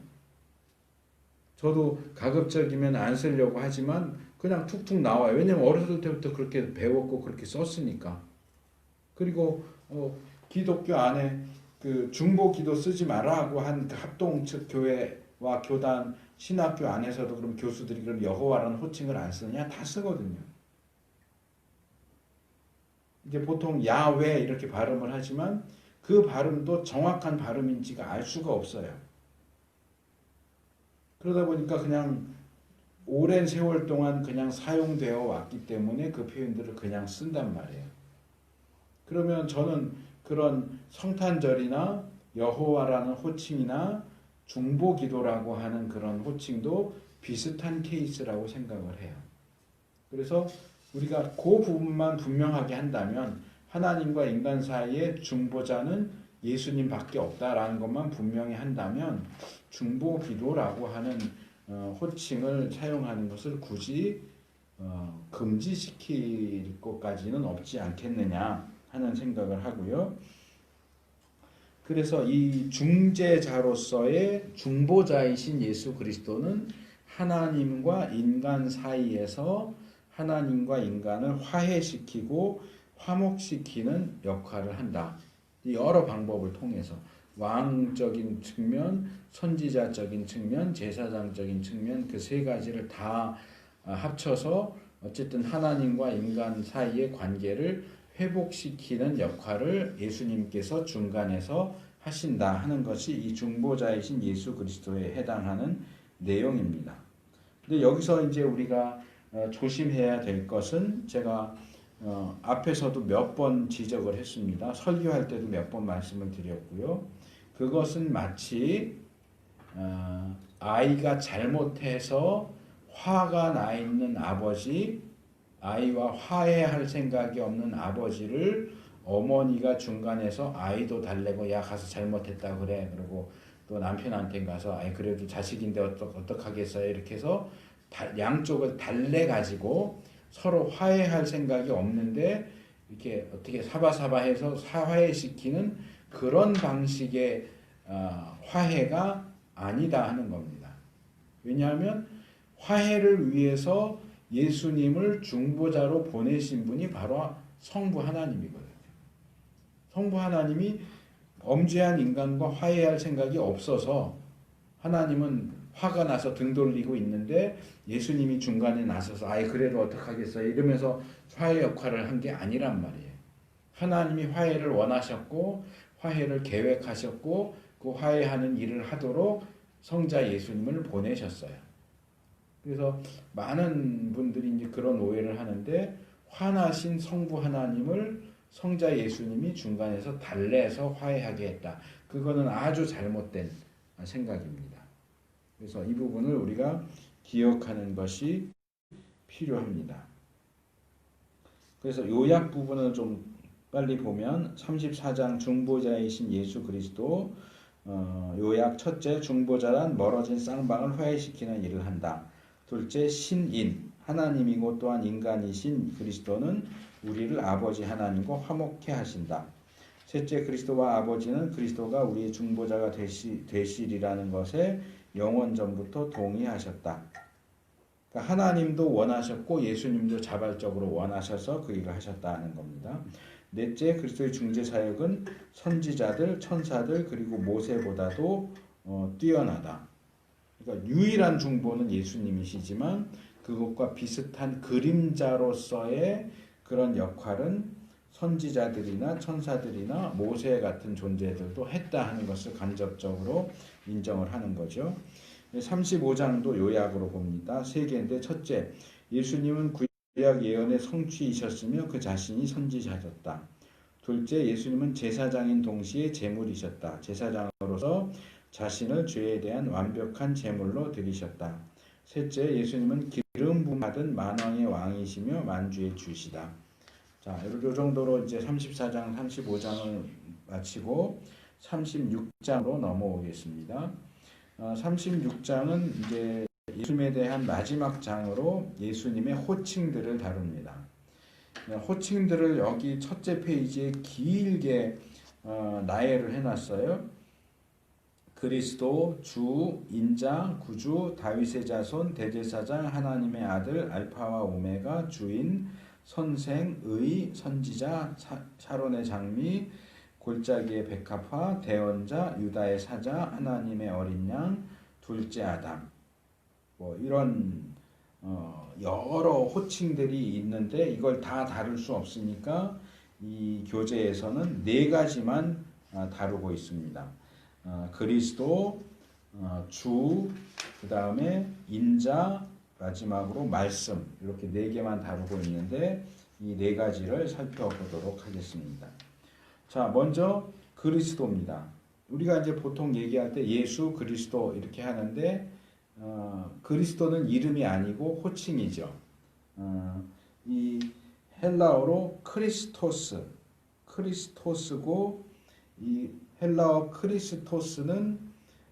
[SPEAKER 1] 저도 가급적이면 안 쓰려고 하지만 그냥 툭툭 나와요. 왜냐면 어렸을 때부터 그렇게 배웠고 그렇게 썼으니까. 그리고 기독교 안에 그 중보 기도 쓰지 마라고 한 그 합동 측 교회와 교단 신학교 안에서도 그럼 교수들이 그럼 여호와라는 호칭을 안 쓰느냐? 다 쓰거든요. 이게 보통 야외 이렇게 발음을 하지만 그 발음도 정확한 발음인지가 알 수가 없어요. 그러다 보니까 그냥 오랜 세월 동안 그냥 사용되어 왔기 때문에 그 표현들을 그냥 쓴단 말이에요. 그러면 저는 그런 성탄절이나 여호와라는 호칭이나 중보기도라고 하는 그런 호칭도 비슷한 케이스라고 생각을 해요. 그래서 우리가 그 부분만 분명하게 한다면 하나님과 인간 사이에 중보자는 예수님밖에 없다라는 것만 분명히 한다면 중보기도라고 하는 호칭을 사용하는 것을 굳이 금지시킬 것까지는 없지 않겠느냐 하는 생각을 하고요. 그래서 이 중재자로서의 중보자이신 예수 그리스도는 하나님과 인간 사이에서 하나님과 인간을 화해시키고 화목시키는 역할을 한다. 여러 방법을 통해서 왕적인 측면, 선지자적인 측면, 제사장적인 측면 그 세 가지를 다 합쳐서 어쨌든 하나님과 인간 사이의 관계를 회복시키는 역할을 예수님께서 중간에서 하신다 하는 것이 이 중보자이신 예수 그리스도에 해당하는 내용입니다. 근데 여기서 이제 우리가 조심해야 될 것은 제가 앞에서도 몇 번 지적을 했습니다. 설교할 때도 몇 번 말씀을 드렸고요. 그것은 마치 아이가 잘못해서 화가 나 있는 아버지, 아이와 화해할 생각이 없는 아버지를 어머니가 중간에서 아이도 달래고 야 가서 잘못했다 그래 그러고 또 남편한테 가서 아이 그래도 자식인데 어떡하겠어요 이렇게 해서 양쪽을 달래가지고 서로 화해할 생각이 없는데 이렇게 어떻게 사바사바해서 화해시키는 그런 방식의 화해가 아니다 하는 겁니다. 왜냐하면 화해를 위해서 예수님을 중보자로 보내신 분이 바로 성부 하나님이거든요. 성부 하나님이 범죄한 인간과 화해할 생각이 없어서 하나님은 화가 나서 등 돌리고 있는데 예수님이 중간에 나서서 아이 그래도 어떡하겠어요 이러면서 화해 역할을 한 게 아니란 말이에요. 하나님이 화해를 원하셨고 화해를 계획하셨고 그 화해하는 일을 하도록 성자 예수님을 보내셨어요. 그래서 많은 분들이 이제 그런 오해를 하는데 화나신 성부 하나님을 성자 예수님이 중간에서 달래서 화해하게 했다. 그거는 아주 잘못된 생각입니다. 그래서 이 부분을 우리가 기억하는 것이 필요합니다. 그래서 요약 부분을 좀 빨리 보면 34장 중보자이신 예수 그리스도 요약 첫째 중보자란 멀어진 쌍방을 화해시키는 일을 한다. 둘째 신인 하나님이고 또한 인간이신 그리스도는 우리를 아버지 하나님과 화목케 하신다. 셋째 그리스도와 아버지는 그리스도가 우리의 중보자가 되시리라는 것에 영원 전부터 동의하셨다. 그러니까 하나님도 원하셨고 예수님도 자발적으로 원하셔서 그 일을 하셨다는 겁니다. 넷째 그리스도의 중재 사역은 선지자들, 천사들 그리고 모세보다도 뛰어나다. 그러니까 유일한 중보는 예수님이시지만 그것과 비슷한 그림자로서의 그런 역할은 선지자들이나 천사들이나 모세 같은 존재들도 했다 하는 것을 간접적으로 인정을 하는 거죠. 35장도 요약으로 봅니다. 세 개인데 첫째, 예수님은 구약 예언의 성취이셨으며 그 자신이 선지자셨다. 둘째, 예수님은 제사장인 동시에 제물이셨다. 제사장으로서 자신을 죄에 대한 완벽한 제물로 드리셨다. 셋째, 예수님은 기름 부음 받은 만왕의 왕이시며 만주의 주시다. 자, 이 정도로 이제 34장, 35장을 마치고 36장으로 넘어오겠습니다. 36장은 이제 예수님에 대한 마지막 장으로 예수님의 호칭들을 다룹니다. 호칭들을 여기 첫째 페이지에 길게 나열을 해놨어요. 그리스도, 주, 인자, 구주, 다윗의 자손, 대제사장, 하나님의 아들, 알파와 오메가, 주인, 선생, 의, 선지자, 샤론의 장미, 골짜기의 백합화, 대언자, 유다의 사자, 하나님의 어린 양, 둘째 아담. 뭐 이런 여러 호칭들이 있는데 이걸 다 다룰 수 없으니까 이 교재에서는 네 가지만 다루고 있습니다. 그리스도, 주, 그 다음에 인자, 마지막으로 말씀 이렇게 네 개만 다루고 있는데 이 네 가지를 살펴보도록 하겠습니다. 자, 먼저 그리스도입니다. 우리가 이제 보통 얘기할 때 예수 그리스도 이렇게 하는데 그리스도는 이름이 아니고 호칭이죠. 이 헬라어로 크리스토스고 이 헬라어 크리스토스는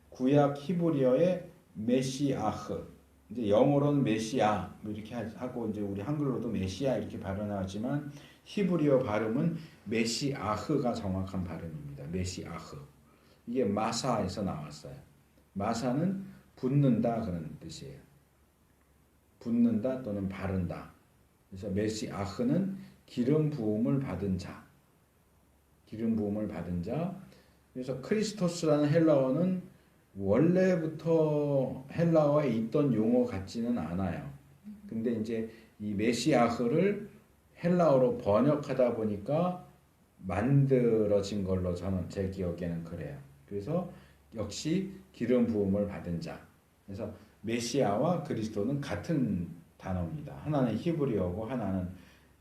[SPEAKER 1] 구약 히브리어의 메시아흐, 이제 영어로는 메시아 이렇게 하고 이제 우리 한글로도 메시아 이렇게 발음하지만 히브리어 발음은 메시아흐가 정확한 발음입니다. 메시아흐. 이게 마사에서 나왔어요. 마사는 붓는다 그런 뜻이에요. 붓는다 또는 바른다. 그래서 메시아흐는 기름 부음을 받은 자. 기름 부음을 받은 자. 그래서 크리스토스라는 헬라어는 원래부터 헬라어에 있던 용어 같지는 않아요. 근데 이제 이 메시아흐를 헬라어로 번역하다 보니까 만들어진 걸로 저는 제 기억에는 그래요. 그래서 역시 기름 부음을 받은 자. 그래서 메시아와 그리스도는 같은 단어입니다. 하나는 히브리어고 하나는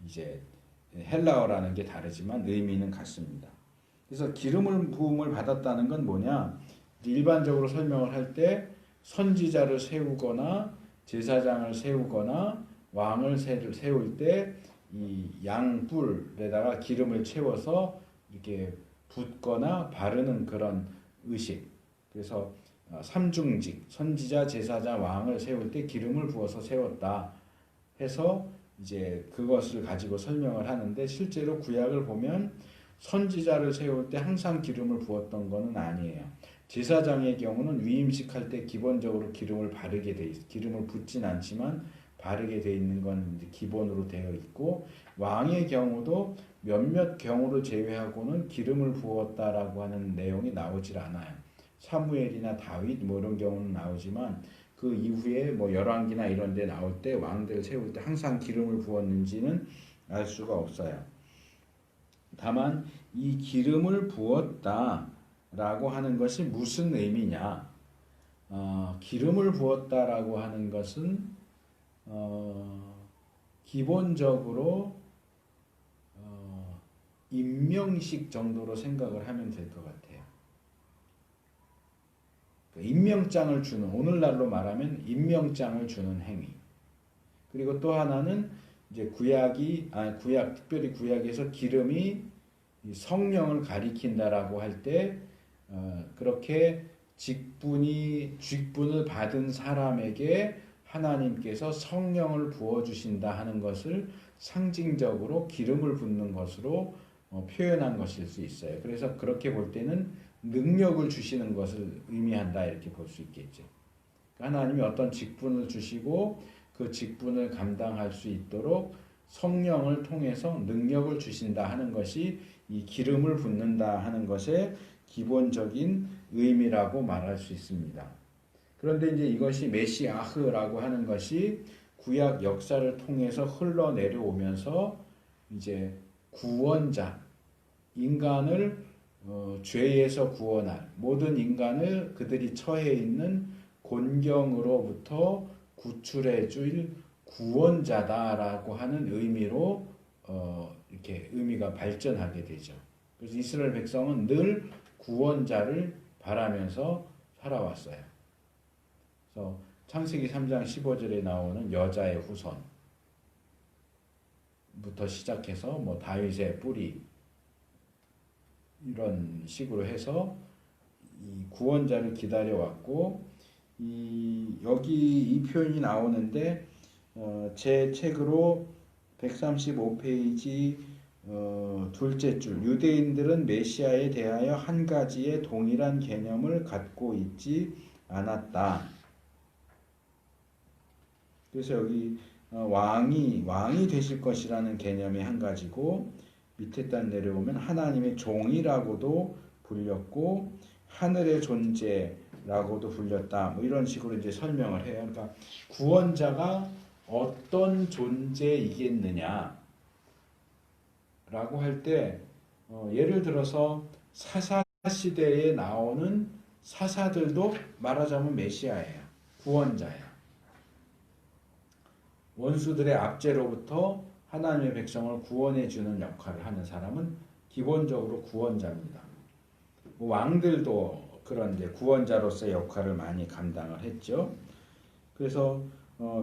[SPEAKER 1] 이제 헬라어라는 게 다르지만 의미는 같습니다. 그래서 기름을 부음을 받았다는 건 뭐냐? 일반적으로 설명을 할 때 선지자를 세우거나 제사장을 세우거나 왕을 세울 때 이 양뿔에다가 기름을 채워서 이렇게 붓거나 바르는 그런 의식. 그래서 삼중직, 선지자, 제사자, 왕을 세울 때 기름을 부어서 세웠다 해서 이제 그것을 가지고 설명을 하는데, 실제로 구약을 보면 선지자를 세울 때 항상 기름을 부었던 것은 아니에요. 제사장의 경우는 위임식 할 때 기본적으로 기름을 바르게 돼 있어. 기름을 붓진 않지만 바르게 돼 있는 건 이제 기본으로 되어 있고, 왕의 경우도 몇몇 경우를 제외하고는 기름을 부었다라고 하는 내용이 나오질 않아요. 사무엘이나 다윗 뭐 이런 경우는 나오지만 그 이후에 뭐 열왕기나 이런 데 나올 때 왕들 세울 때 항상 기름을 부었는지는 알 수가 없어요. 다만 이 기름을 부었다라고 하는 것이 무슨 의미냐? 기름을 부었다라고 하는 것은 기본적으로 임명식 정도로 생각을 하면 될 것 같아요. 임명장을 주는, 오늘날로 말하면 임명장을 주는 행위. 그리고 또 하나는 이제 특별히 구약에서 기름이 성령을 가리킨다라고 할 때 그렇게 직분을 받은 사람에게 하나님께서 성령을 부어 주신다 하는 것을 상징적으로 기름을 붓는 것으로 표현한 것일 수 있어요. 그래서 그렇게 볼 때는 능력을 주시는 것을 의미한다 이렇게 볼 수 있겠죠. 하나님이 어떤 직분을 주시고 그 직분을 감당할 수 있도록 성령을 통해서 능력을 주신다 하는 것이 이 기름을 붓는다 하는 것의 기본적인 의미라고 말할 수 있습니다. 그런데 이제 이것이 메시아흐라고 하는 것이 구약 역사를 통해서 흘러내려오면서 이제 구원자, 인간을 죄에서 구원할, 모든 인간을 그들이 처해 있는 곤경으로부터 구출해 줄 구원자다라고 하는 의미로 이렇게 의미가 발전하게 되죠. 그래서 이스라엘 백성은 늘 구원자를 바라면서 살아왔어요. 그래서 창세기 3장 15절에 나오는 여자의 후손부터 시작해서 뭐 다윗의 뿌리 이런 식으로 해서 이 구원자를 기다려왔고, 여기 이 표현이 나오는데 제 책으로 135페이지 둘째 줄, 유대인들은 메시아에 대하여 한 가지의 동일한 개념을 갖고 있지 않았다. 그래서 여기 왕이 되실 것이라는 개념이 한 가지고, 밑에 단 내려오면 하나님의 종이라고도 불렸고 하늘의 존재라고도 불렸다. 뭐 이런 식으로 이제 설명을 해요. 그러니까 구원자가 어떤 존재이겠느냐라고 할 때 예를 들어서 사사 시대에 나오는 사사들도 말하자면 메시아예요. 구원자예요. 원수들의 압제로부터 하나님의 백성을 구원해 주는 역할을 하는 사람은 기본적으로 구원자입니다. 뭐 왕들도 그런 이제 구원자로서의 역할을 많이 감당을 했죠. 그래서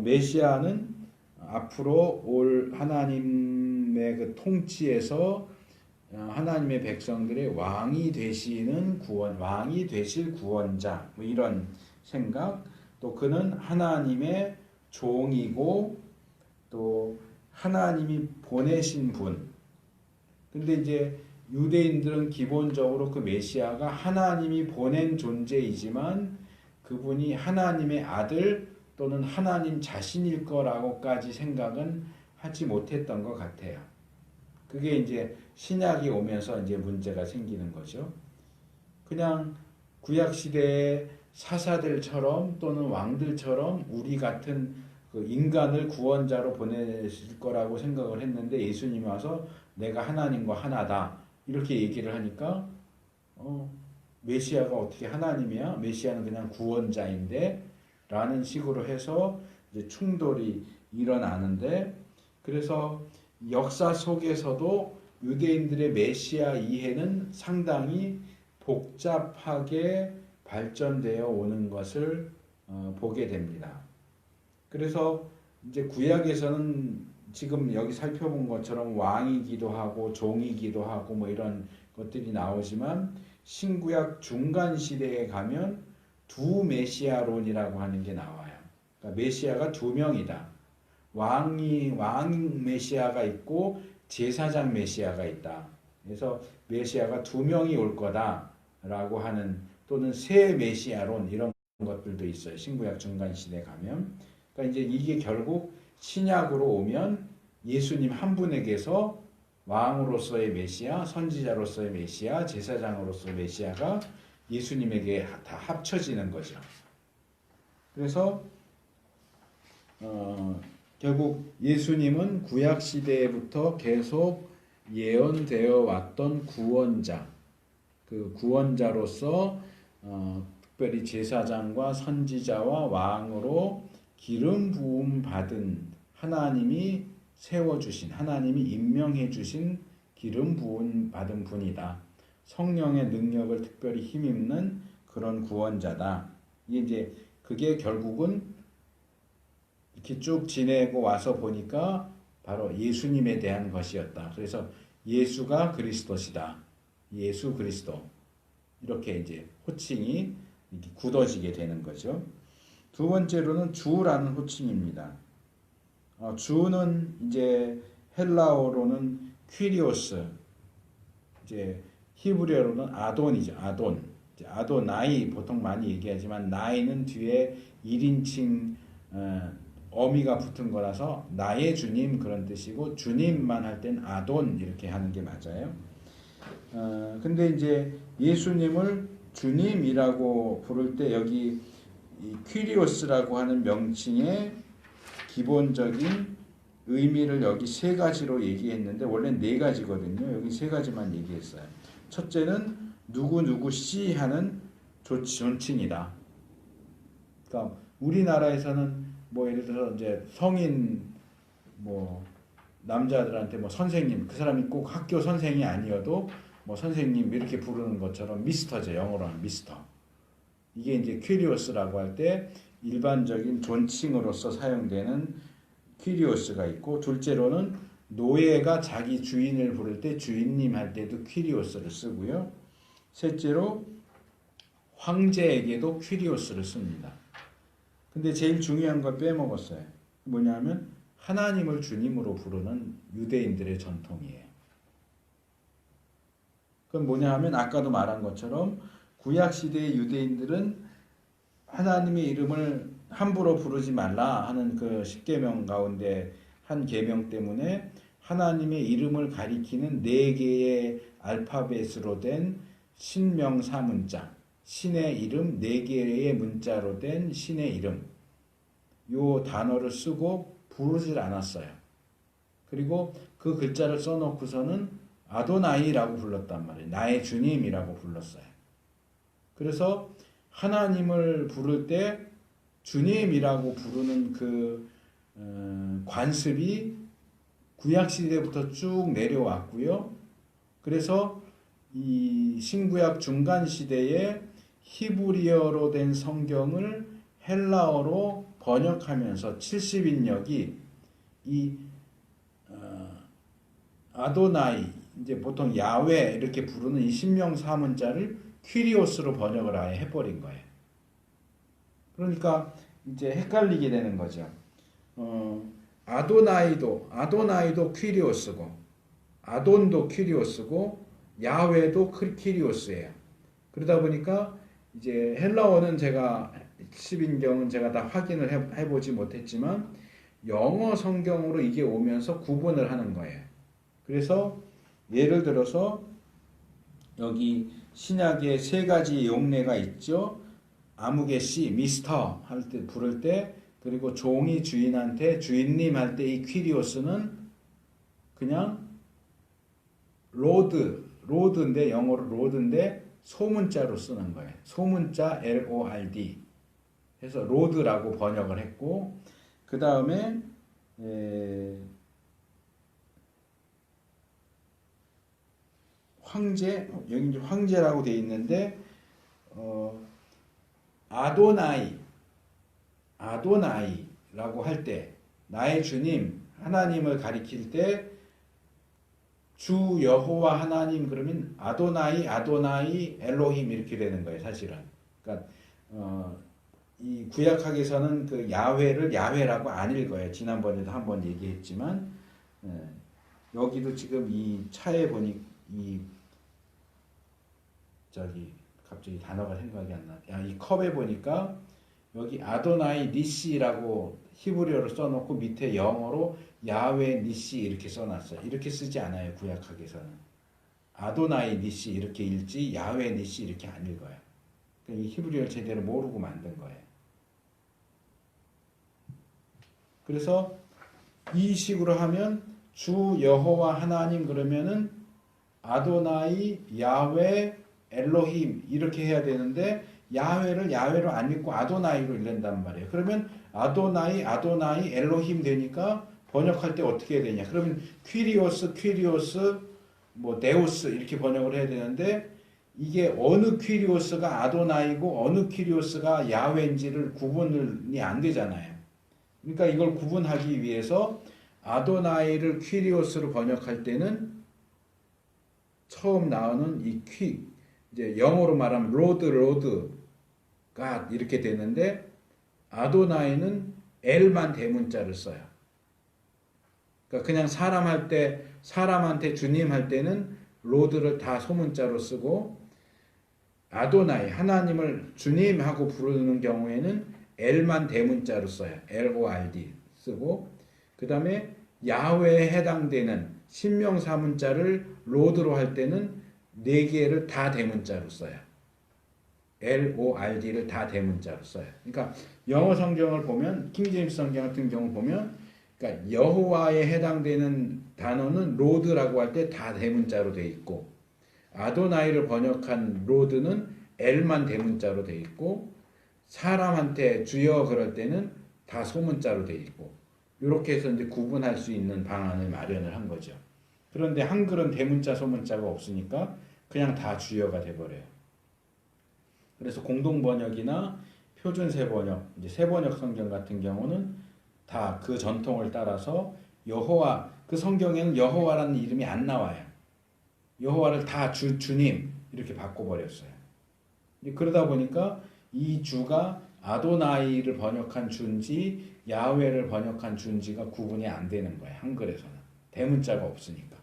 [SPEAKER 1] 메시아는 앞으로 올 하나님의 그 통치에서 하나님의 백성들의 왕이 되시는 왕이 되실 구원자, 뭐 이런 생각. 또 그는 하나님의 종이고 또 하나님이 보내신 분. 근데 이제 유대인들은 기본적으로 그 메시아가 하나님이 보낸 존재이지만 그분이 하나님의 아들 또는 하나님 자신일 거라고까지 생각은 하지 못했던 것 같아요. 그게 이제 신약이 오면서 이제 문제가 생기는 거죠. 그냥 구약 시대의 사사들처럼 또는 왕들처럼 우리 같은 그 인간을 구원자로 보내실 거라고 생각을 했는데, 예수님이 와서 내가 하나님과 하나다 이렇게 얘기를 하니까 메시아가 어떻게 하나님이야? 메시아는 그냥 구원자인데 라는 식으로 해서 이제 충돌이 일어나는데, 그래서 역사 속에서도 유대인들의 메시아 이해는 상당히 복잡하게 발전되어 오는 것을 보게 됩니다. 그래서 이제 구약에서는 지금 여기 살펴본 것처럼 왕이기도 하고 종이기도 하고 뭐 이런 것들이 나오지만, 신구약 중간 시대에 가면 두 메시아론이라고 하는 게 나와요. 그러니까 메시아가 두 명이다. 왕 메시아가 있고 제사장 메시아가 있다. 그래서 메시아가 두 명이 올 거다라고 하는, 또는 세 메시아론, 이런 것들도 있어요. 신구약 중간 시대에 가면. 그러니까 이제 이게 결국 신약으로 오면 예수님 한 분에게서 왕으로서의 메시아, 선지자로서의 메시아, 제사장으로서의 메시아가 예수님에게 다 합쳐지는 거죠. 그래서 결국 예수님은 구약 시대부터 계속 예언되어 왔던 구원자, 그 구원자로서 특별히 제사장과 선지자와 왕으로 기름 부음 받은, 하나님이 세워주신, 하나님이 임명해 주신 기름 부음 받은 분이다. 성령의 능력을 특별히 힘입는 그런 구원자다. 이제 그게 결국은 이렇게 쭉 지내고 와서 보니까 바로 예수님에 대한 것이었다. 그래서 예수가 그리스도시다. 예수 그리스도. 이렇게 이제 호칭이 이렇게 굳어지게 되는 거죠. 두 번째로는 주라는 호칭입니다. 주는 이제 헬라어로는 퀴리오스, 이제 히브리어로는 아돈이죠. 아돈. 아도나이 보통 많이 얘기하지만 나이는 뒤에 1인칭 어미가 붙은 거라서 나의 주님 그런 뜻이고, 주님만 할 땐 아돈 이렇게 하는 게 맞아요. 근데 이제 예수님을 주님이라고 부를 때 여기 이 퀴리오스라고 하는 명칭의 기본적인 의미를 여기 세 가지로 얘기했는데 원래는 네 가지거든요. 여기 세 가지만 얘기했어요. 첫째는 누구 씨 하는 존칭이다. 그러니까 우리나라에서는 뭐 예를 들어서 이제 성인 뭐 남자들한테 뭐 선생님, 그 사람이 꼭 학교 선생이 아니어도 뭐 선생님 이렇게 부르는 것처럼 미스터죠. 영어로 하면 미스터. 이게 이제 퀴리오스라고 할 때 일반적인 존칭으로서 사용되는 퀴리오스가 있고, 둘째로는 노예가 자기 주인을 부를 때 주인님 할 때도 퀴리오스를 쓰고요. 셋째로 황제에게도 퀴리오스를 씁니다. 근데 제일 중요한 걸 빼먹었어요. 뭐냐면 하나님을 주님으로 부르는 유대인들의 전통이에요. 그건 뭐냐 하면 아까도 말한 것처럼 구약시대의 유대인들은 하나님의 이름을 함부로 부르지 말라 하는 그 10계명 가운데 한 계명 때문에 하나님의 이름을 가리키는 4개의 알파벳으로 된 신명사문자, 신의 이름 4개의 문자로 된 신의 이름, 요 단어를 쓰고 부르질 않았어요. 그리고 그 글자를 써놓고서는 아도나이라고 불렀단 말이에요. 나의 주님이라고 불렀어요. 그래서 하나님을 부를 때 주님이라고 부르는 그 관습이 구약시대부터 쭉 내려왔고요. 그래서 이 신구약 중간시대에 히브리어로 된 성경을 헬라어로 번역하면서 70인역이 이 아도나이, 이제 보통 야훼 이렇게 부르는 이 신명사문자를 퀴리오스로 번역을 아예 해버린 거예요. 그러니까 이제 헷갈리게 되는 거죠. 아도나이도 퀴리오스고, 아돈도 퀴리오스고, 야훼도 퀴리오스예요. 그러다 보니까 이제 헬라어는 제가 10인경은 제가 다 확인을 해보지 못했지만 영어 성경으로 이게 오면서 구분을 하는 거예요. 그래서 예를 들어서 여기 신약에 3가지 용례가 있죠. 아무개 씨, 미스터 할 때 부를 때, 그리고 종이 주인한테 주인님 할 때 이 퀴리오스는 그냥 로드인데, 영어로 로드인데 소문자로 쓰는 거예요. 소문자 LORD 해서 로드라고 번역을 했고, 그 다음에 황제, 여기 이제 황제라고 되어 있는데 아도나이라고 할 때, 나의 주님, 하나님을 가리킬 때 주 여호와 하나님 그러면 아도나이 아도나이 엘로힘 이렇게 되는 거예요, 사실은. 그러니까 이 구약학에서는 그 야훼를 야훼라고 안 읽어요. 지난번에도 한번 얘기했지만 여기도 지금 이 차에 보니 이 저기 갑자기 단어가 생각이 안 나. 이 컵에 보니까 여기 아도나이 니시라고 히브리어로 써놓고 밑에 영어로 야훼 니시 이렇게 써놨어요. 이렇게 쓰지 않아요, 구약학에서는. 아도나이 니시 이렇게 읽지 야훼 니시 이렇게 안 읽어요. 그러니까 이 히브리어를 제대로 모르고 만든 거예요. 그래서 이 식으로 하면 주 여호와 하나님 그러면은 아도나이 야훼 엘로힘 이렇게 해야 되는데 야훼를 야훼로 안 읽고 아도나이로 읽는단 말이에요. 그러면 아도나이 아도나이 엘로힘 되니까 번역할 때 어떻게 해야 되냐? 그러면 퀴리오스 퀴리오스 뭐 데우스 이렇게 번역을 해야 되는데 이게 어느 퀴리오스가 아도나이고 어느 퀴리오스가 야훼인지를 구분이 안 되잖아요. 그러니까 이걸 구분하기 위해서 아도나이를 퀴리오스로 번역할 때는 처음 나오는 이 이제 영어로 말하면 로드가 이렇게 되는데 아도나이는 L만 대문자를 써요. 그러니까 그냥 사람 할 때 사람한테 주님 할 때는 로드를 다 소문자로 쓰고 아도나이 하나님을 주님하고 부르는 경우에는 L만 대문자로 써요. LORD 쓰고 그 다음에 야훼에 해당되는 신명사문자를 로드로 할 때는 4개를 다 대문자로 써요. LORD를 다 대문자로 써요. 그러니까 영어 성경을 보면 킹제임스 성경 같은 경우 보면 그러니까 여호와에 해당되는 단어는 로드라고 할 때 다 대문자로 돼 있고 아도나이를 번역한 로드는 L만 대문자로 돼 있고 사람한테 주여 그럴 때는 다 소문자로 돼 있고 이렇게 해서 이제 구분할 수 있는 방안을 마련을 한 거죠. 그런데 한글은 대문자 소문자가 없으니까 그냥 다 주여가 돼버려요. 그래서 공동 번역이나 표준 세번역, 이제 세번역 성경 같은 경우는 다 그 전통을 따라서 여호와 그 성경에는 여호와라는 이름이 안 나와요. 여호와를 다 주님 이렇게 바꿔버렸어요. 그러다 보니까 이 주가 아도나이를 번역한 주인지 야훼를 번역한 주인지가 구분이 안 되는 거예요. 한글에서는 대문자가 없으니까.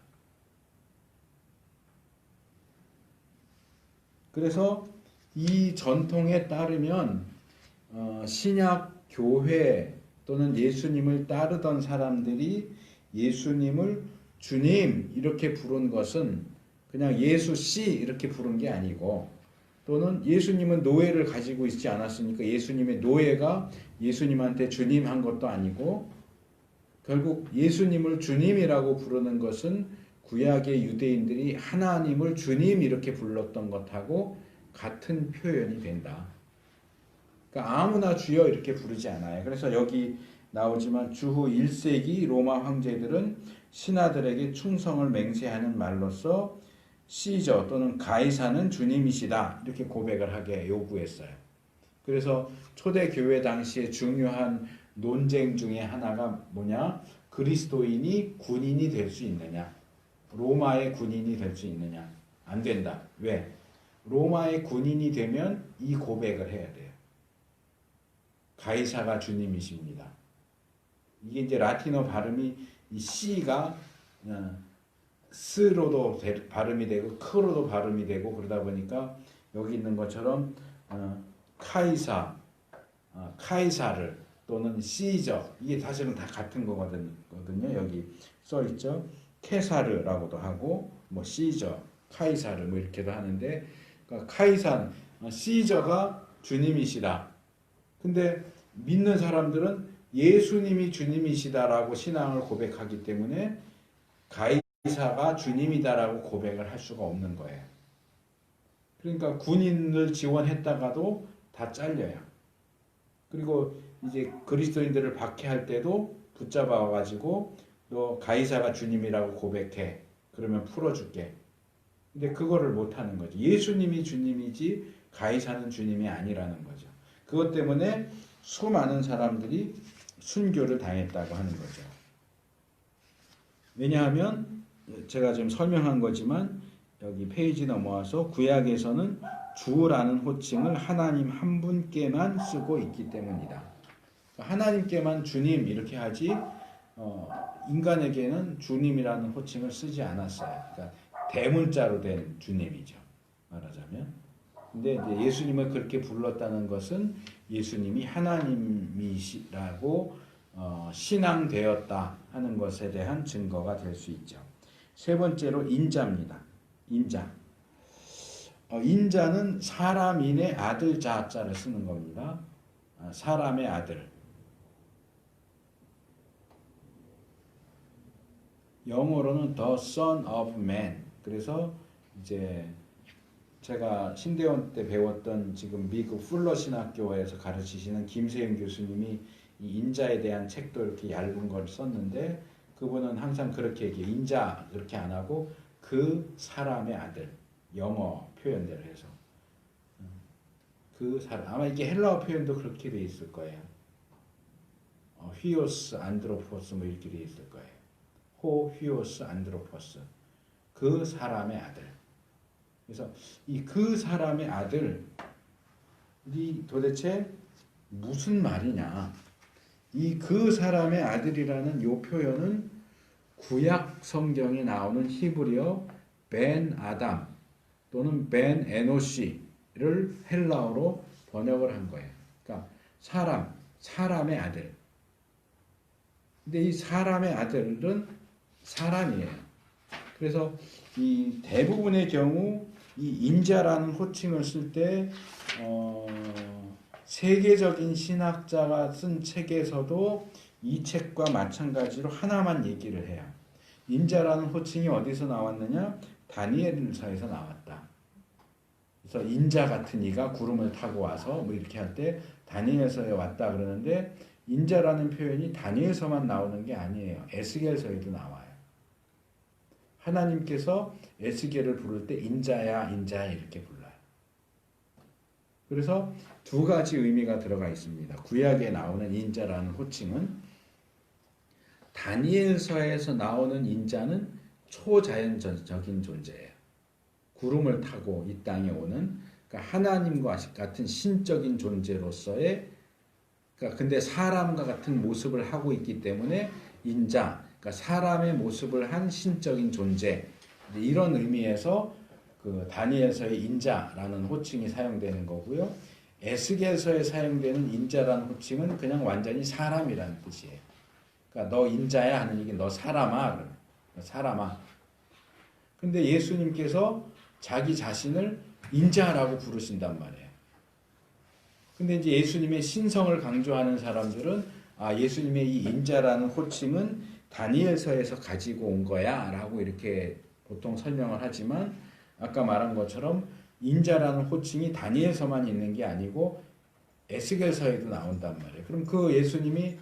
[SPEAKER 1] 그래서 이 전통에 따르면 신약 교회 또는 예수님을 따르던 사람들이 예수님을 주님 이렇게 부른 것은 그냥 예수 씨 이렇게 부른 게 아니고 또는 예수님은 노예를 가지고 있지 않았으니까 예수님의 노예가 예수님한테 주님 한 것도 아니고 결국 예수님을 주님이라고 부르는 것은 구약의 유대인들이 하나님을 주님 이렇게 불렀던 것하고 같은 표현이 된다. 그러니까 아무나 주여 이렇게 부르지 않아요. 그래서 여기 나오지만 주후 1세기 로마 황제들은 신하들에게 충성을 맹세하는 말로써 시저 또는 가이사는 주님이시다 이렇게 고백을 하게 요구했어요. 그래서 초대 교회 당시에 중요한 논쟁 중에 하나가 뭐냐? 그리스도인이 군인이 될 수 있느냐? 로마의 군인이 될 수 있느냐? 안 된다. 왜? 로마의 군인이 되면 이 고백을 해야 돼요. 가이사가 주님이십니다. 이게 이제 라틴어 발음이 이 C가 스로도 발음이 되고 크로도 발음이 되고 그러다 보니까 여기 있는 것처럼 카이사를 또는 시저 이게 사실은 다 같은 거거든요. 여기 써 있죠. 케사르라고도 하고 뭐 시저, 카이사르 뭐 이렇게도 하는데 그러니까 시저가 주님이시다. 근데 믿는 사람들은 예수님이 주님이시다라고 신앙을 고백하기 때문에 가이사가 주님이다라고 고백을 할 수가 없는 거예요. 그러니까 군인을 지원했다가도 다 잘려요. 그리고 이제 그리스도인들을 박해할 때도 붙잡아 가지고 너 가이사가 주님이라고 고백해. 그러면 풀어줄게. 근데 그거를 못하는 거죠. 예수님이 주님이지 가이사는 주님이 아니라는 거죠. 그것 때문에 수많은 사람들이 순교를 당했다고 하는 거죠. 왜냐하면 제가 지금 설명한 거지만 여기 페이지 넘어와서 구약에서는 주라는 호칭을 하나님 한 분께만 쓰고 있기 때문이다. 하나님께만 주님 이렇게 하지 인간에게는 주님이라는 호칭을 쓰지 않았어요. 그러니까 대문자로 된 주님이죠. 말하자면. 근데 이제 예수님을 그렇게 불렀다는 것은 예수님이 하나님이시라고 신앙되었다 하는 것에 대한 증거가 될 수 있죠. 세 번째로 인자입니다. 인자. 인자는 사람인의 아들 자자를 쓰는 겁니다. 사람의 아들. 영어로는 the son of man. 그래서 이제 제가 신대원 때 배웠던 지금 미국 풀러 신학교에서 가르치시는 김세윤 교수님이 이 인자에 대한 책도 이렇게 얇은 걸 썼는데 그분은 항상 그렇게 얘기해요. 인자 그렇게 안 하고 그 사람의 아들. 영어 표현대로 해서. 그 사람. 아마 이게 헬라어 표현도 그렇게 돼 있을 거예요. 휘오스 안드로포스 뭐 이렇게 돼 있을 거예요. 호 휘오스 안드로포스. 그 사람의 아들. 그래서 이 그 사람의 아들이 도대체 무슨 말이냐? 이 그 사람의 아들이라는 이 표현은 구약 성경에 나오는 히브리어 벤 아담 또는 벤 에노시를 헬라어로 번역을 한 거예요. 그러니까 사람의 아들. 근데 이 사람의 아들은 사람이에요. 그래서 이 대부분의 경우 이 인자라는 호칭을 쓸 때 세계적인 신학자가 쓴 책에서도 이 책과 마찬가지로 하나만 얘기를 해요. 인자라는 호칭이 어디서 나왔느냐? 다니엘서에서 나왔다. 그래서 인자 같은 이가 구름을 타고 와서 뭐 이렇게 할 때 다니엘서에 왔다 그러는데 인자라는 표현이 다니엘서만 나오는 게 아니에요. 에스겔서에도 나와요. 하나님께서 에스겔을 부를 때 인자야 이렇게 불러요. 그래서 두 가지 의미가 들어가 있습니다. 구약에 나오는 인자라는 호칭은 다니엘서에서 나오는 인자는 초자연적인 존재예요. 구름을 타고 이 땅에 오는 그러니까 하나님과 같은 신적인 존재로서의 그러니까 근데 사람과 같은 모습을 하고 있기 때문에 인자 그러니까 사람의 모습을 한 신적인 존재 이런 의미에서 그 다니엘서의 인자라는 호칭이 사용되는 거고요. 에스겔서에 사용되는 인자라는 호칭은 그냥 완전히 사람이라는 뜻이에요. 그러니까 너 인자야 하는 얘기 너 사람아 사람아. 근데 예수님께서 자기 자신을 인자라고 부르신단 말이에요. 근데 이제 예수님의 신성을 강조하는 사람들은 예수님의 이 인자라는 호칭은 다니엘서에서 가지고 온 거야 라고 이렇게 보통 설명을 하지만 아까 말한 것처럼 인자라는 호칭이 다니엘서만 있는 게 아니고 에스겔서에도 나온단 말이에요. 그럼 그 예수님이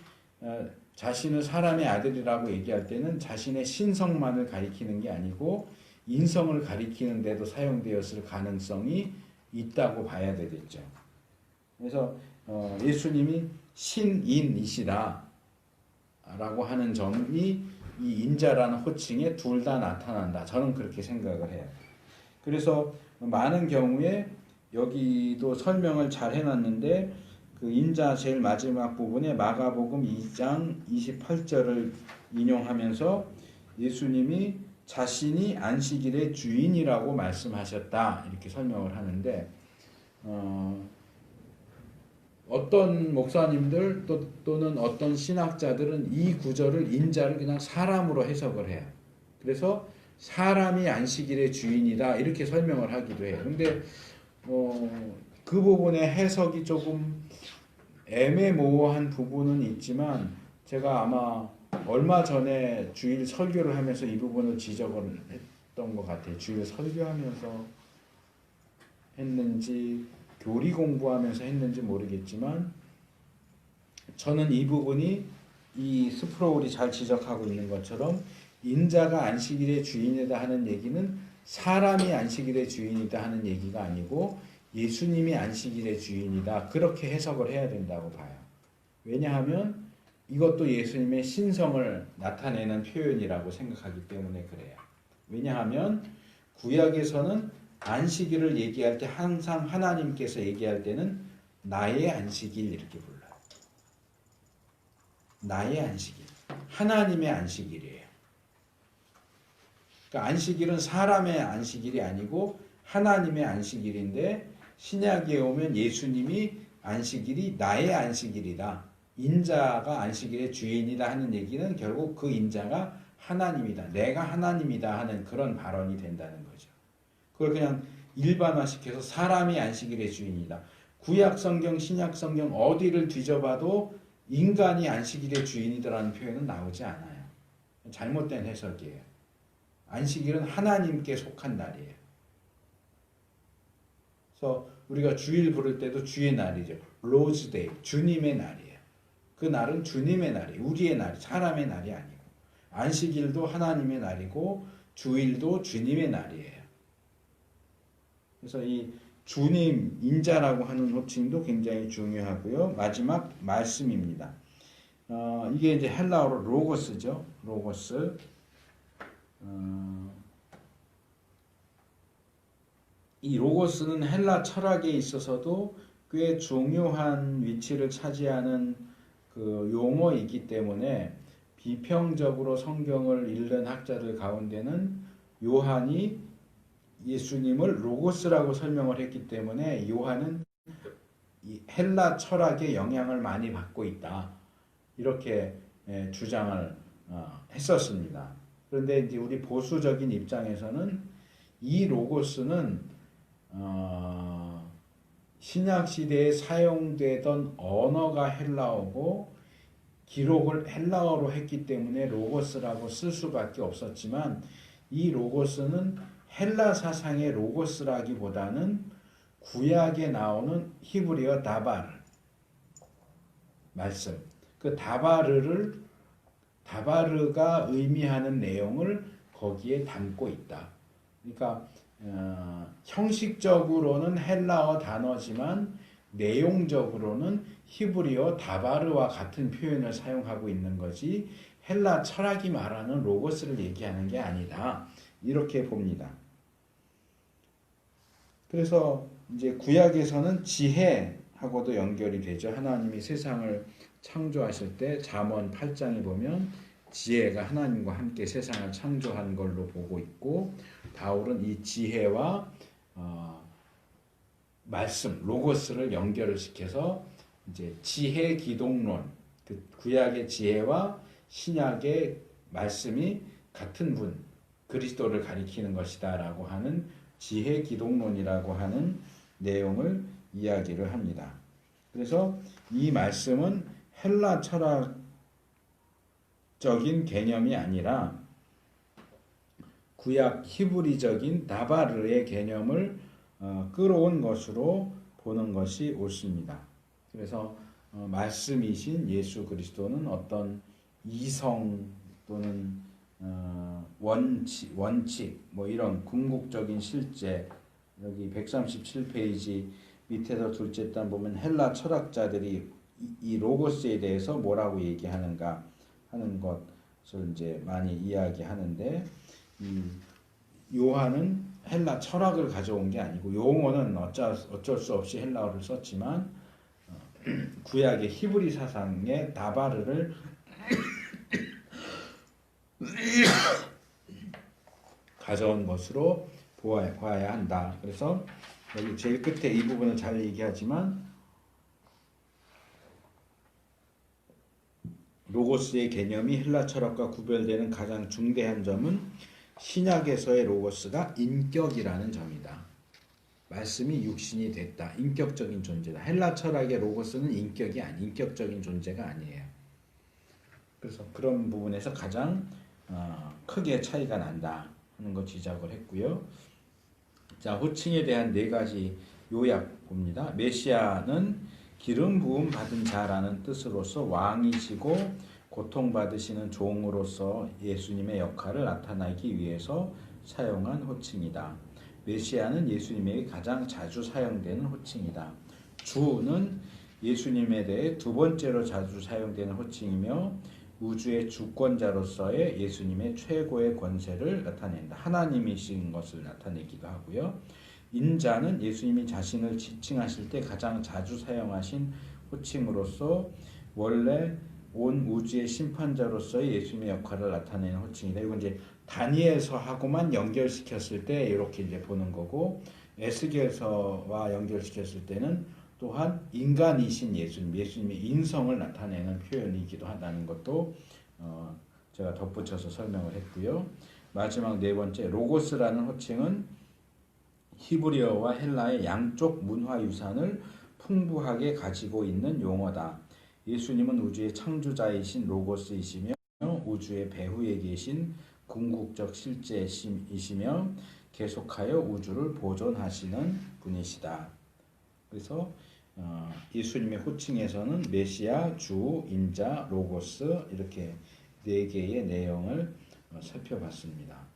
[SPEAKER 1] 자신을 사람의 아들이라고 얘기할 때는 자신의 신성만을 가리키는 게 아니고 인성을 가리키는 데도 사용되었을 가능성이 있다고 봐야 되겠죠. 그래서 예수님이 신인이시다 라고 하는 점이 이 인자라는 호칭에 둘 다 나타난다. 저는 그렇게 생각을 해요. 그래서 많은 경우에 여기도 설명을 잘 해놨는데 그 인자 제일 마지막 부분에 마가복음 2장 28절을 인용하면서 예수님이 자신이 안식일의 주인이라고 말씀하셨다 이렇게 설명을 하는데 어떤 목사님들 또는 어떤 신학자들은 이 구절을 인자를 그냥 사람으로 해석을 해요. 그래서 사람이 안식일의 주인이다 이렇게 설명을 하기도 해요. 근데 그 부분의 해석이 조금 애매모호한 부분은 있지만 제가 아마 얼마 전에 주일 설교를 하면서 이 부분을 지적을 했던 것 같아요. 주일 설교하면서 했는지 교리 공부하면서 했는지 모르겠지만 저는 이 부분이 이 스프로울이 잘 지적하고 있는 것처럼 인자가 안식일의 주인이다 하는 얘기는 사람이 안식일의 주인이다 하는 얘기가 아니고 예수님이 안식일의 주인이다 그렇게 해석을 해야 된다고 봐요. 왜냐하면 이것도 예수님의 신성을 나타내는 표현이라고 생각하기 때문에 그래요. 왜냐하면 구약에서는 안식일을 얘기할 때 항상 하나님께서 얘기할 때는 나의 안식일 이렇게 불러요. 나의 안식일. 하나님의 안식일이에요. 그러니까 안식일은 사람의 안식일이 아니고 하나님의 안식일인데 신약에 오면 예수님이 안식일이 나의 안식일이다. 인자가 안식일의 주인이다 하는 얘기는 결국 그 인자가 하나님이다. 내가 하나님이다 하는 그런 발언이 된다는 거죠. 그걸 그냥 일반화시켜서 사람이 안식일의 주인이다. 구약 성경, 신약 성경 어디를 뒤져봐도 인간이 안식일의 주인이다라는 표현은 나오지 않아요. 잘못된 해석이에요. 안식일은 하나님께 속한 날이에요. 그래서 우리가 주일 부를 때도 주의 날이죠. 로즈 데이, 주님의 날이에요. 그 날은 주님의 날이에요. 우리의 날, 사람의 날이 아니고. 안식일도 하나님의 날이고 주일도 주님의 날이에요. 그래서 이 주님, 인자라고 하는 호칭도 굉장히 중요하고요. 마지막 말씀입니다. 이게 이제 헬라어로 로고스죠. 로고스. 이 로고스는 헬라 철학에 있어서도 꽤 중요한 위치를 차지하는 그 용어이기 때문에 비평적으로 성경을 읽는 학자들 가운데는 요한이 예수님을 로고스라고 설명을 했기 때문에 요한은 이 헬라 철학의 영향을 많이 받고 있다. 이렇게 주장을 했었습니다. 그런데 이제 우리 보수적인 입장에서는 이 로고스는 신약 시대에 사용되던 언어가 헬라어고 기록을 헬라어로 했기 때문에 로고스라고 쓸 수밖에 없었지만 이 로고스는 헬라 사상의 로고스라기보다는 구약에 나오는 히브리어 다바르 말씀 그 다바르가 의미하는 내용을 거기에 담고 있다. 그러니까 형식적으로는 헬라어 단어지만 내용적으로는 히브리어 다바르와 같은 표현을 사용하고 있는 거지 헬라 철학이 말하는 로고스를 얘기하는 게 아니다. 이렇게 봅니다. 그래서 이제 구약에서는 지혜하고도 연결이 되죠. 하나님이 세상을 창조하실 때 잠언 8장에 보면 지혜가 하나님과 함께 세상을 창조한 걸로 보고 있고 바울은 이 지혜와 말씀, 로고스를 연결을 시켜서 이제 지혜 기독론, 그 구약의 지혜와 신약의 말씀이 같은 분, 그리스도를 가리키는 것이다라고 하는 지혜 기독론이라고 하는 내용을 이야기를 합니다. 그래서 이 말씀은 헬라 철학적인 개념이 아니라 구약 히브리적인 다바르의 개념을 끌어온 것으로 보는 것이 옳습니다. 그래서 말씀이신 예수 그리스도는 어떤 이성 또는 원칙 뭐 이런 궁극적인 실제 여기 137페이지 밑에서 둘째 단 보면 헬라 철학자들이 이 로고스에 대해서 뭐라고 얘기하는가 하는 것을 이제 많이 이야기하는데 요한은 헬라 철학을 가져온 게 아니고 용어는 어쩔 수 없이 헬라어를 썼지만 구약의 히브리 사상의 다바르를 가져온 것으로 보아야 한다. 그래서 여기 제일 끝에 이 부분을 잘 얘기하지만 로고스의 개념이 헬라 철학과 구별되는 가장 중대한 점은 신약에서의 로고스가 인격이라는 점이다. 말씀이 육신이 됐다. 인격적인 존재다. 헬라 철학의 로고스는 인격적인 존재가 아니에요. 그래서 그런 부분에서 가장 크게 차이가 난다 하는 거 지적을 했고요. 자, 호칭에 대한 네 가지 요약 봅니다. 메시아는 기름 부음 받은 자라는 뜻으로서 왕이시고 고통받으시는 종으로서 예수님의 역할을 나타내기 위해서 사용한 호칭이다. 메시아는 예수님에게 가장 자주 사용되는 호칭이다. 주는 예수님에 대해 두 번째로 자주 사용되는 호칭이며 우주의 주권자로서의 예수님의 최고의 권세를 나타낸다. 하나님이신 것을 나타내기도 하고요. 인자는 예수님이 자신을 지칭하실 때 가장 자주 사용하신 호칭으로서 원래 온 우주의 심판자로서의 예수님의 역할을 나타내는 호칭이다. 이건 이제 다니엘서하고만 연결시켰을 때 이렇게 이제 보는 거고, 에스겔서와 연결시켰을 때는 또한 인간이신 예수님, 예수님의 인성을 나타내는 표현이기도 하다는 것도 제가 덧붙여서 설명을 했고요. 마지막 네 번째, 로고스라는 호칭은 히브리어와 헬라의 양쪽 문화 유산을 풍부하게 가지고 있는 용어다. 예수님은 우주의 창조자이신 로고스이시며 우주의 배후에 계신 궁극적 실제이시며 계속하여 우주를 보존하시는 분이시다. 그래서 예수님의 호칭에서는 메시아, 주, 인자, 로고스 이렇게 네 개의 내용을 살펴봤습니다.